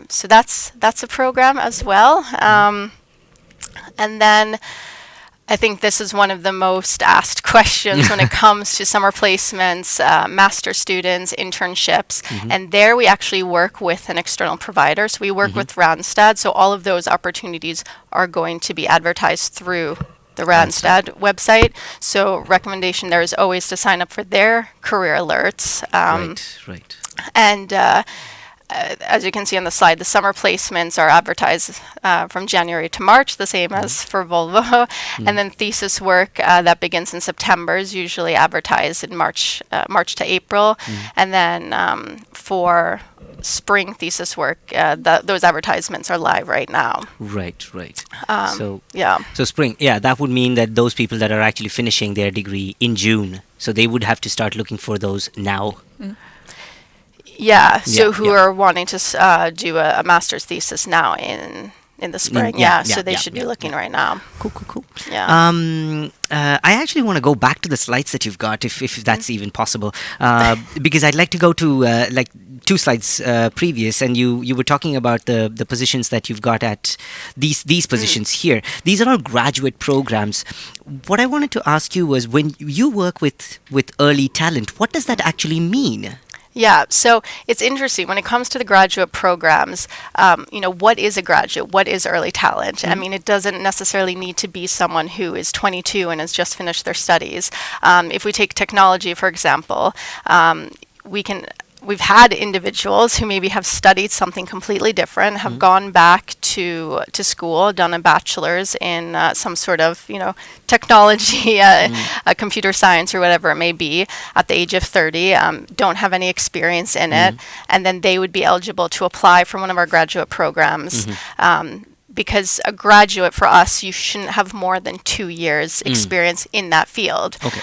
So that's a program as well. And then I think this is one of the most asked questions when it comes to summer placements, master students, internships. And there we actually work with an external provider. So we work with Randstad. So all of those opportunities are going to be advertised through the Randstad website. So recommendation there is always to sign up for their career alerts. Right. And as you can see on the slide, the summer placements are advertised from January to March, the same as for Volvo. And then thesis work that begins in September is usually advertised in March to April. And then for spring thesis work, those advertisements are live right now. Right. So spring, that would mean that those people that are actually finishing their degree in June, so they would have to start looking for those now. Who are wanting to do a master's thesis now in the spring. So they should be looking right now. Cool. Yeah. I actually want to go back to the slides that you've got, if that's even possible, because I'd like to go to like 2 slides previous, and you were talking about the positions that you've got at these positions here. These are our graduate programs. What I wanted to ask you was, when you work with early talent, what does that actually mean? Yeah, so it's interesting when it comes to the graduate programs. What is a graduate? What is early talent? I mean, it doesn't necessarily need to be someone who is 22 and has just finished their studies. If we take technology, for example, we've had individuals who maybe have studied something completely different, have gone back to school, done a bachelor's in some sort of, technology, computer science or whatever it may be, at the age of 30, don't have any experience in it, and then they would be eligible to apply for one of our graduate programs. Because a graduate for us, you shouldn't have more than 2 years experience in that field. Okay.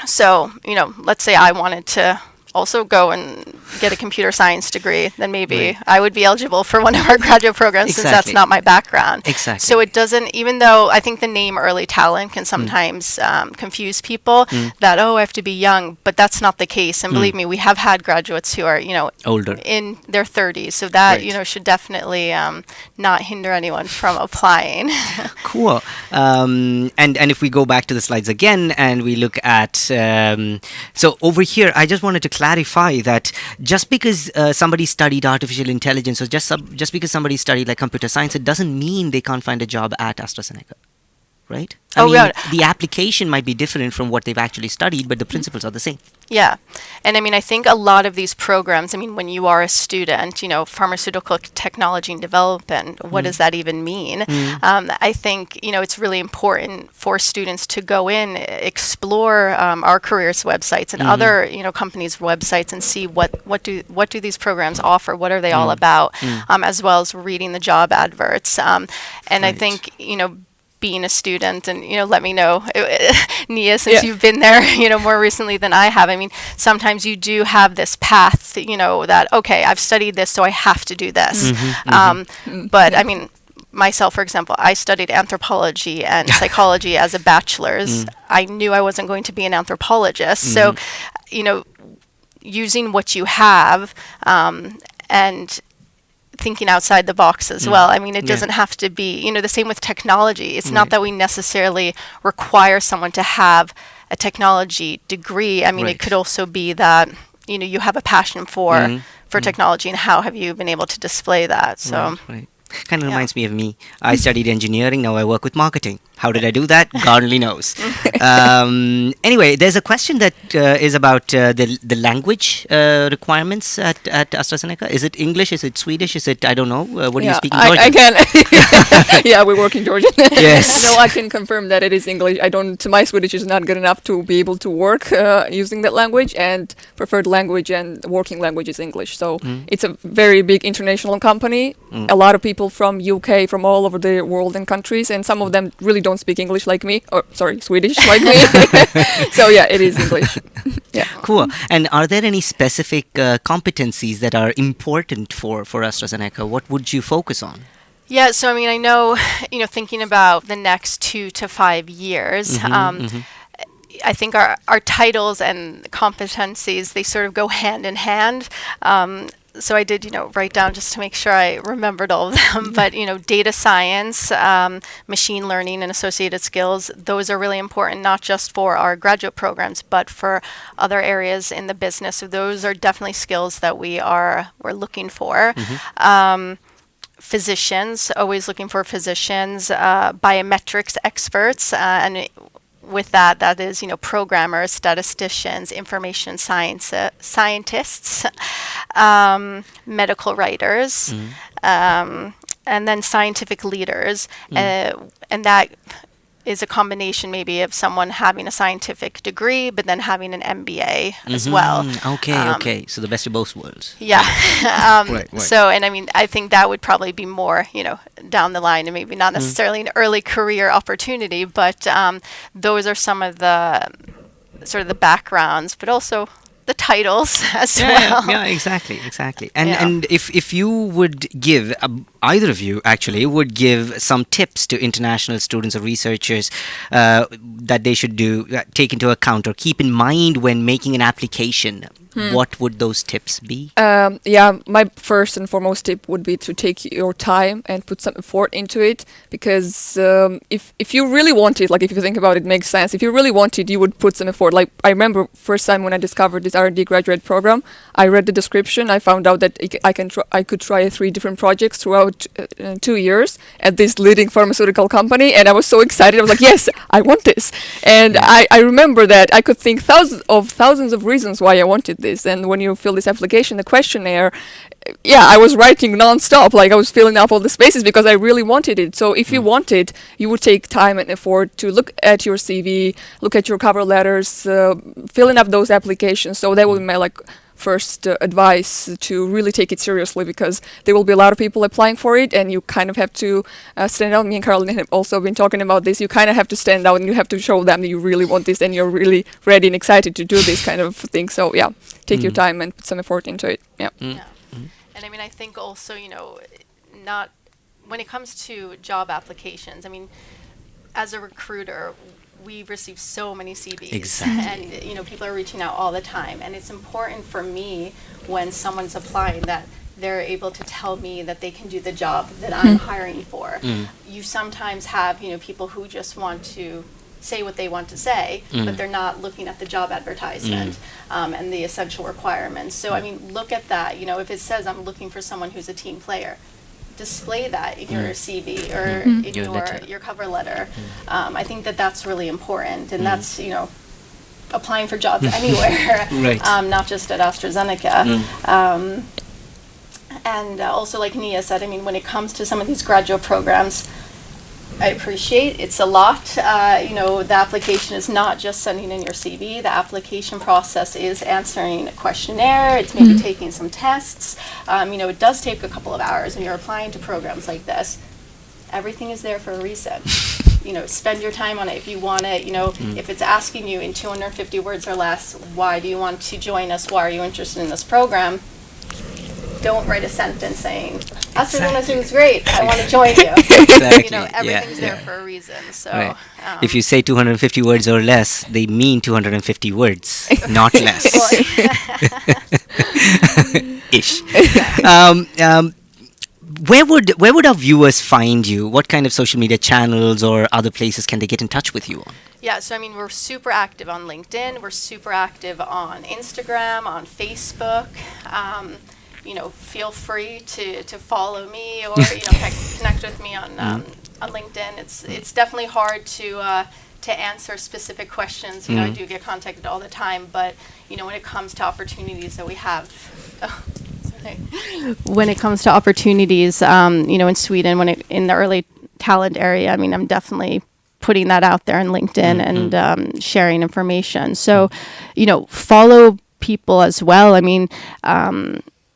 So, let's say I wanted to also go and get a computer science degree, then maybe I would be eligible for one of our graduate programs, since that's not my background. Exactly. So it doesn't, even though I think the name early talent can sometimes confuse people, that, I have to be young, but that's not the case. And believe me, we have had graduates who are, older, in their 30s. So that, should definitely not hinder anyone from applying. Cool. And if we go back to the slides again and we look at, so over here, I just wanted to clarify that just because somebody studied artificial intelligence, or just because somebody studied like computer science, it doesn't mean they can't find a job at AstraZeneca, right? I mean, the application might be different from what they've actually studied, but the principles are the same. Yeah. And I mean, I think a lot of these programs, when you are a student, pharmaceutical technology and development, what does that even mean? I think, it's really important for students to go in, explore our careers websites and other, companies' websites, and see what do these programs offer? What are they all about? As well as reading the job adverts. I think, being a student, and let me know, Nia, since you've been there more recently than I have. I mean, sometimes you do have this path that okay, I've studied this, so I have to do this. But I mean, myself, for example, I studied anthropology and psychology as a bachelor's. I knew I wasn't going to be an anthropologist. So, using what you have and thinking outside the box as well. I mean, it doesn't have to be, the same with technology. It's not that we necessarily require someone to have a technology degree. I mean, it could also be that, you have a passion for technology, and how have you been able to display that? So. Right. Kind of reminds me of me. I studied engineering. Now I work with marketing. How did I do that? God only knows. Anyway, there's a question that is about the language requirements at AstraZeneca. Is it English? Is it Swedish? Is it, I don't know. What do you speak in Georgian? I can. Yeah, we work in Georgian. Yes. So I can confirm that it is English. My Swedish is not good enough to be able to work using that language, and preferred language and working language is English. So it's a very big international company. A lot of people from UK, from all over the world and countries, and some of them really don't speak English like me, or Swedish like me. So yeah, it is English. Yeah. Cool. And are there any specific competencies that are important for AstraZeneca? What would you focus on? Yeah, so I mean, I know, thinking about the next 2 to 5 years, I think our titles and competencies, they sort of go hand in hand. So I did, write down just to make sure I remembered all of them. But, data science, machine learning and associated skills, those are really important, not just for our graduate programs, but for other areas in the business. So those are definitely skills that we're looking for. Physicians, always looking for physicians, biometrics experts, and with that is, programmers, statisticians, information scientists, medical writers, and then scientific leaders. And that is a combination maybe of someone having a scientific degree, but then having an MBA as well. Okay. So the best of both worlds. Yeah. Right. So, and I mean, I think that would probably be more, down the line, and maybe not necessarily an early career opportunity, but those are some of the sort of the backgrounds, but also the titles as well. Yeah, exactly. And if you would give, either of you actually, would give some tips to international students or researchers that they should take into account or keep in mind when making an application, what would those tips be? My first and foremost tip would be to take your time and put some effort into it, because if you really want it, like if you think about it, makes sense. If you really want it, you would put some effort. Like I remember first time when I discovered this R&D graduate program, I read the description. I found out that I could try 3 different projects throughout 2 years at this leading pharmaceutical company, and I was so excited. I was like, yes, I want this. And I remember that I could think thousands of reasons why I wanted this. And when you fill this application, the questionnaire, I was writing non-stop, like I was filling up all the spaces because I really wanted it. So if you want it, you would take time and effort to look at your CV, look at your cover letters, filling up those applications. So that would be my first advice, to really take it seriously, because there will be a lot of people applying for it, and you kind of have to stand out. Me and Caroline have also been talking about this. You kind of have to stand out, and you have to show them that you really want this and you're really ready and excited to do this kind of thing. So take your time and put some effort into it. And I mean, I think also, not when it comes to job applications, I mean, as a recruiter, we receive so many CVs. Exactly. And, people are reaching out all the time. And it's important for me, when someone's applying, that they're able to tell me that they can do the job that I'm hiring for. You sometimes have, people who just want to say what they want to say, but they're not looking at the job advertisement and the essential requirements. So, I mean, look at that. If it says I'm looking for someone who's a team player, display that in your CV or in your cover letter. I think that's really important, and that's, applying for jobs anywhere, not just at AstraZeneca. And also, like Nia said, I mean, when it comes to some of these graduate programs, I appreciate it's a lot. The application is not just sending in your CV. The application process is answering a questionnaire. It's maybe taking some tests. It does take a couple of hours when you're applying to programs like this. Everything is there for a reason. Spend your time on it if you want it. If it's asking you in 250 words or less, why do you want to join us? Why are you interested in this program? don't write a sentence saying, AstraZeneca is great, I want to join you. Exactly. You know, everything's there for a reason. So, Right. If you say 250 words or less, they mean 250 words, not less. Ish. Where would our viewers find you? What kind of social media channels or other places can they get in touch with you on? yeah, so I mean, we're super active on LinkedIn. We're super active on Instagram, on Facebook. You know, feel free to follow me or connect with me on LinkedIn. It's definitely hard to answer specific questions. You know, I do get contacted all the time, but you know, when it comes to opportunities that we have. When it comes to opportunities, you know, in Sweden, in the early talent area, I mean, I'm definitely putting that out there on LinkedIn and sharing information. So, you know, follow people as well. I mean,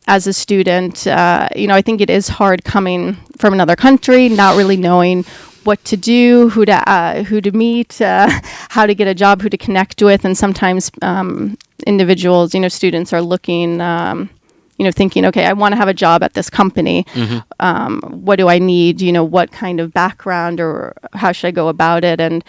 as a student, you know, I think it is hard coming from another country, not really knowing what to do, who to meet, how to get a job, who to connect with, and sometimes individuals, you know, students are looking. You know, thinking, okay, I want to have a job at this company. What do I need? You know, what kind of background or how should I go about it? And,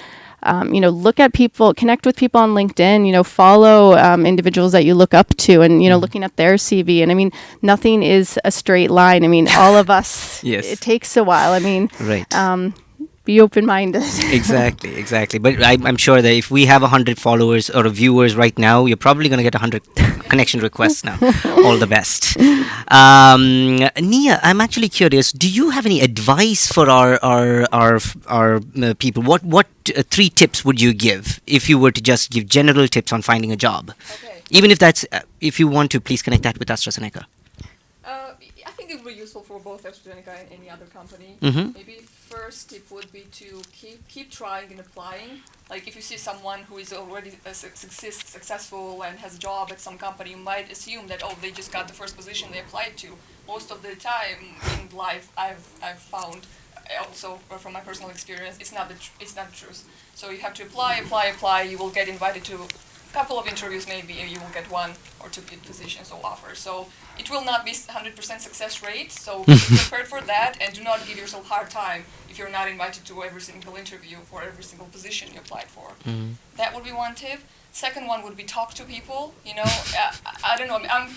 you know, look at people, connect with people on LinkedIn, you know, follow individuals that you look up to and, you know, looking at their CV. And I mean, nothing is a straight line. I mean, all of us, it takes a while. I mean, be open-minded. Exactly. But I'm sure that if we have 100 followers or viewers right now, you're probably going to get 100 connection requests now. All the best. Nia, I'm actually curious. Do you have any advice for our people? What 3 tips would you give if you were to just give general tips on finding a job? Okay. Even if that's, if you want to, please connect that with AstraZeneca. I think it would be useful for both AstraZeneca and any other company. Maybe first tip would be to keep trying and applying. Like if you see someone who is already successful and has a job at some company, you might assume that they just got the first position they applied to. Most of the time in life, I've found, also from my personal experience, it's not the truth. So you have to apply. You will get invited to a couple of interviews, maybe you will get 1 or 2 positions or offers. So it will not be 100% success rate. So be prepared for that and do not give yourself a hard time if you're not invited to every single interview for every single position you applied for. That would be one tip. Second one would be talk to people. You know, I don't know. I'm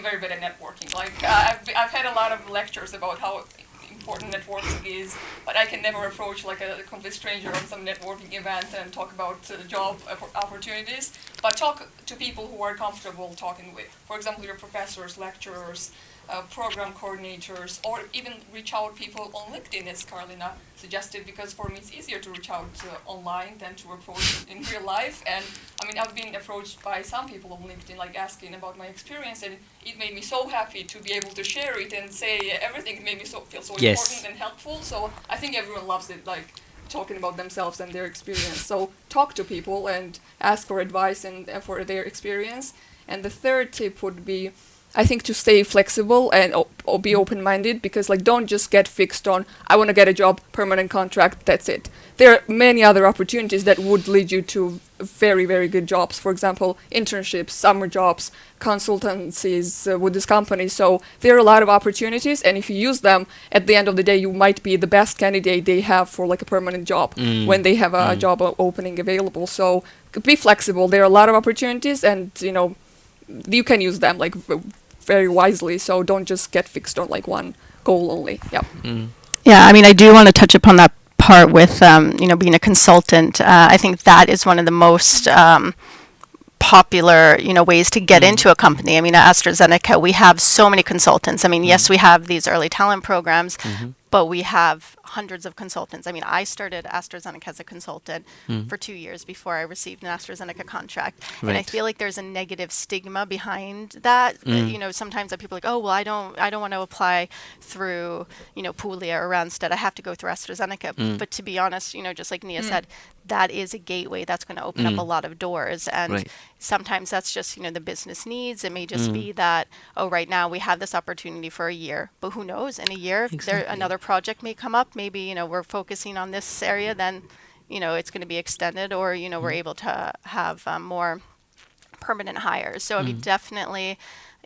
very bad at networking. Like I've had a lot of lectures about how important networking is, but I can never approach like a complete stranger on some networking event and talk about job opportunities. But talk to people who are comfortable talking with. For example, your professors, lecturers, program coordinators, or even reach out people on LinkedIn, as Carolina suggested, because for me it's easier to reach out online than to approach in real life. And I mean, I've been approached by some people on LinkedIn, like asking about my experience, and it made me so happy to be able to share it and say everything. It made me feel so important and helpful. So I think everyone loves it, like talking about themselves and their experience. So talk to people and ask for advice and for their experience. And the third tip would be, I think, to stay flexible and be open-minded, because like don't just get fixed on I want to get a job, permanent contract, that's it. There are many other opportunities that would lead you to very, very good jobs. For example, internships, summer jobs, consultancies with this company. So there are a lot of opportunities, and if you use them, at the end of the day, you might be the best candidate they have for like a permanent job when they have a job opening available. So be flexible. There are a lot of opportunities, and you know, you can use them like very wisely. So don't just get fixed on like one goal only. Yeah, I mean, I do want to touch upon that part with you know, being a consultant. I think that is one of the most popular, you know, ways to get into a company. I mean, at AstraZeneca, we have so many consultants. I mean, yes, we have these early talent programs, but we have hundreds of consultants. I mean, I started AstraZeneca as a consultant for 2 years before I received an AstraZeneca contract. And I feel like there's a negative stigma behind that. You know, sometimes that people are like, oh, well, I don't want to apply through, you know, Puglia or Randstad. I have to go through AstraZeneca. But to be honest, you know, just like Nia said, that is a gateway that's going to open up a lot of doors. And sometimes that's just, you know, the business needs. It may just be that, oh, right now we have this opportunity for a year, but who knows, in a year, another project may come up. Maybe, you know, we're focusing on this area, then, you know, it's going to be extended, or, you know, we're able to have more permanent hires. So I mean, definitely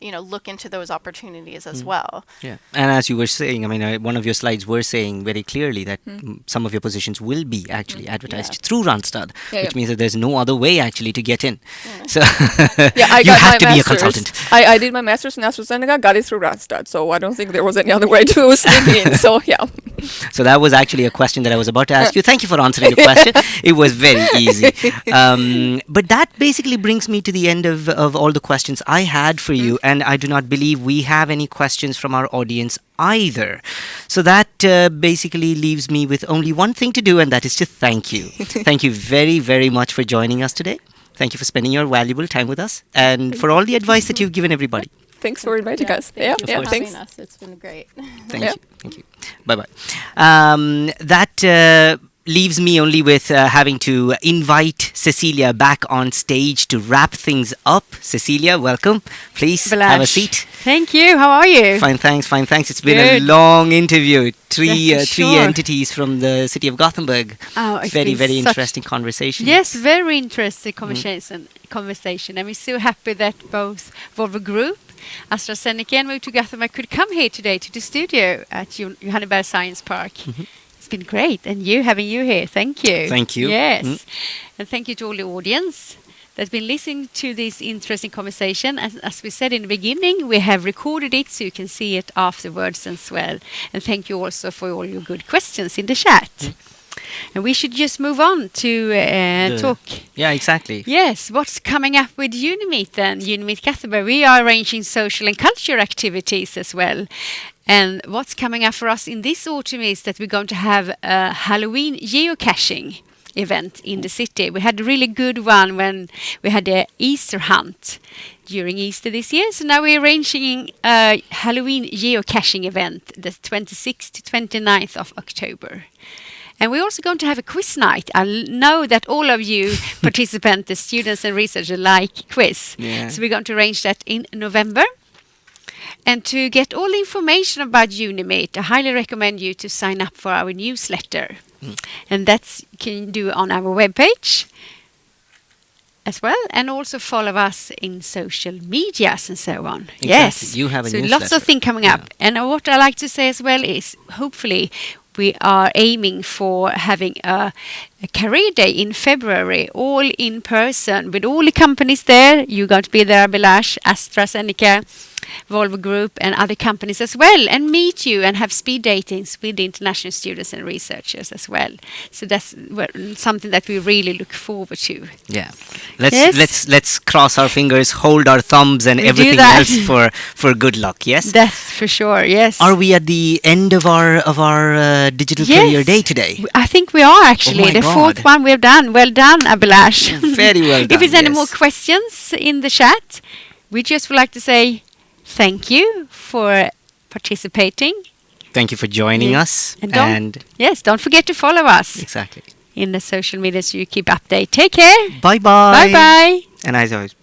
look into those opportunities as well. Yeah, and as you were saying, I mean, one of your slides were saying very clearly that some of your positions will be actually advertised through Randstad, which means that there's no other way actually to get in. So I you got have my to be a master's. consultant. I did my master's in AstraZeneca, got it through Randstad, so I don't think there was any other way to sneak in. So yeah. So that was actually a question that I was about to ask you. Thank you for answering the question. It was very easy. But that basically brings me to the end of all the questions I had for you, and I do not believe we have any questions from our audience either. So that basically leaves me with only one thing to do, and that is to thank you. Thank you very, very much for joining us today. Thank you for spending your valuable time with us, and for all the advice that you've given everybody. Thanks for inviting us. Yeah, Of course. thanks. Us. It's been great. Thank you. Thank you. Bye-bye. That leaves me only with having to invite Cecilia back on stage to wrap things up. Cecilia, welcome. Please have a seat. Thank you. How are you? Fine, thanks. Fine, thanks. It's been a Good. long interview. Three That's for sure. entities from the city of Gothenburg. Oh, it's Very, been very such- interesting conversation. Yes, very interesting conversation. And we're so happy that both Volvo Group, AstraZeneca and Move to Gothenburg could come here today to the studio at Johanneberg Science Park. It's been great. And having you here, thank you. Thank you. Yes. And thank you to all the audience that's been listening to this interesting conversation. As we said in the beginning, we have recorded it so you can see it afterwards as well. And thank you also for all your good questions in the chat. And we should just move on to talk. Yeah, exactly. Yes, what's coming up with Unimeet then? Unimeet Gothenburg, we are arranging social and culture activities as well. And what's coming up for us in this autumn is that we're going to have a Halloween geocaching event in the city. We had a really good one when we had the Easter hunt during Easter this year. So now we're arranging a Halloween geocaching event the 26th to 29th of October. And we're also going to have a quiz night. I know that all of you participants, the students and researchers, like quiz. Yeah. So we're going to arrange that in November. And to get all the information about Unimeet, I highly recommend you to sign up for our newsletter. And that's can you do on our webpage as well, and also follow us in social medias and so on. Exactly. Yes, You have a so lots newsletter. of things coming up. And what I like to say as well is, hopefully, we are aiming for having a career day in February, all in person, with all the companies there. You're going to be there, Abhilash, AstraZeneca, Volvo Group, and other companies as well, and meet you and have speed datings with the international students and researchers as well. So that's something that we really look forward to. Yeah. Yes. Let's cross our fingers, hold our thumbs, and We do everything that. else for good luck. Yes. That's for sure. Yes. Are we at the end of our digital career day today? I think we are actually. Oh my The God. fourth one we've done. Well done, Abhilash. Very well done. If there's any yes. more questions in the chat, we just would like to say thank you for participating. Thank you for joining Yeah. us. And don't forget to follow us exactly. in the social media so you keep update. Take care. Bye bye. Bye bye. And as always,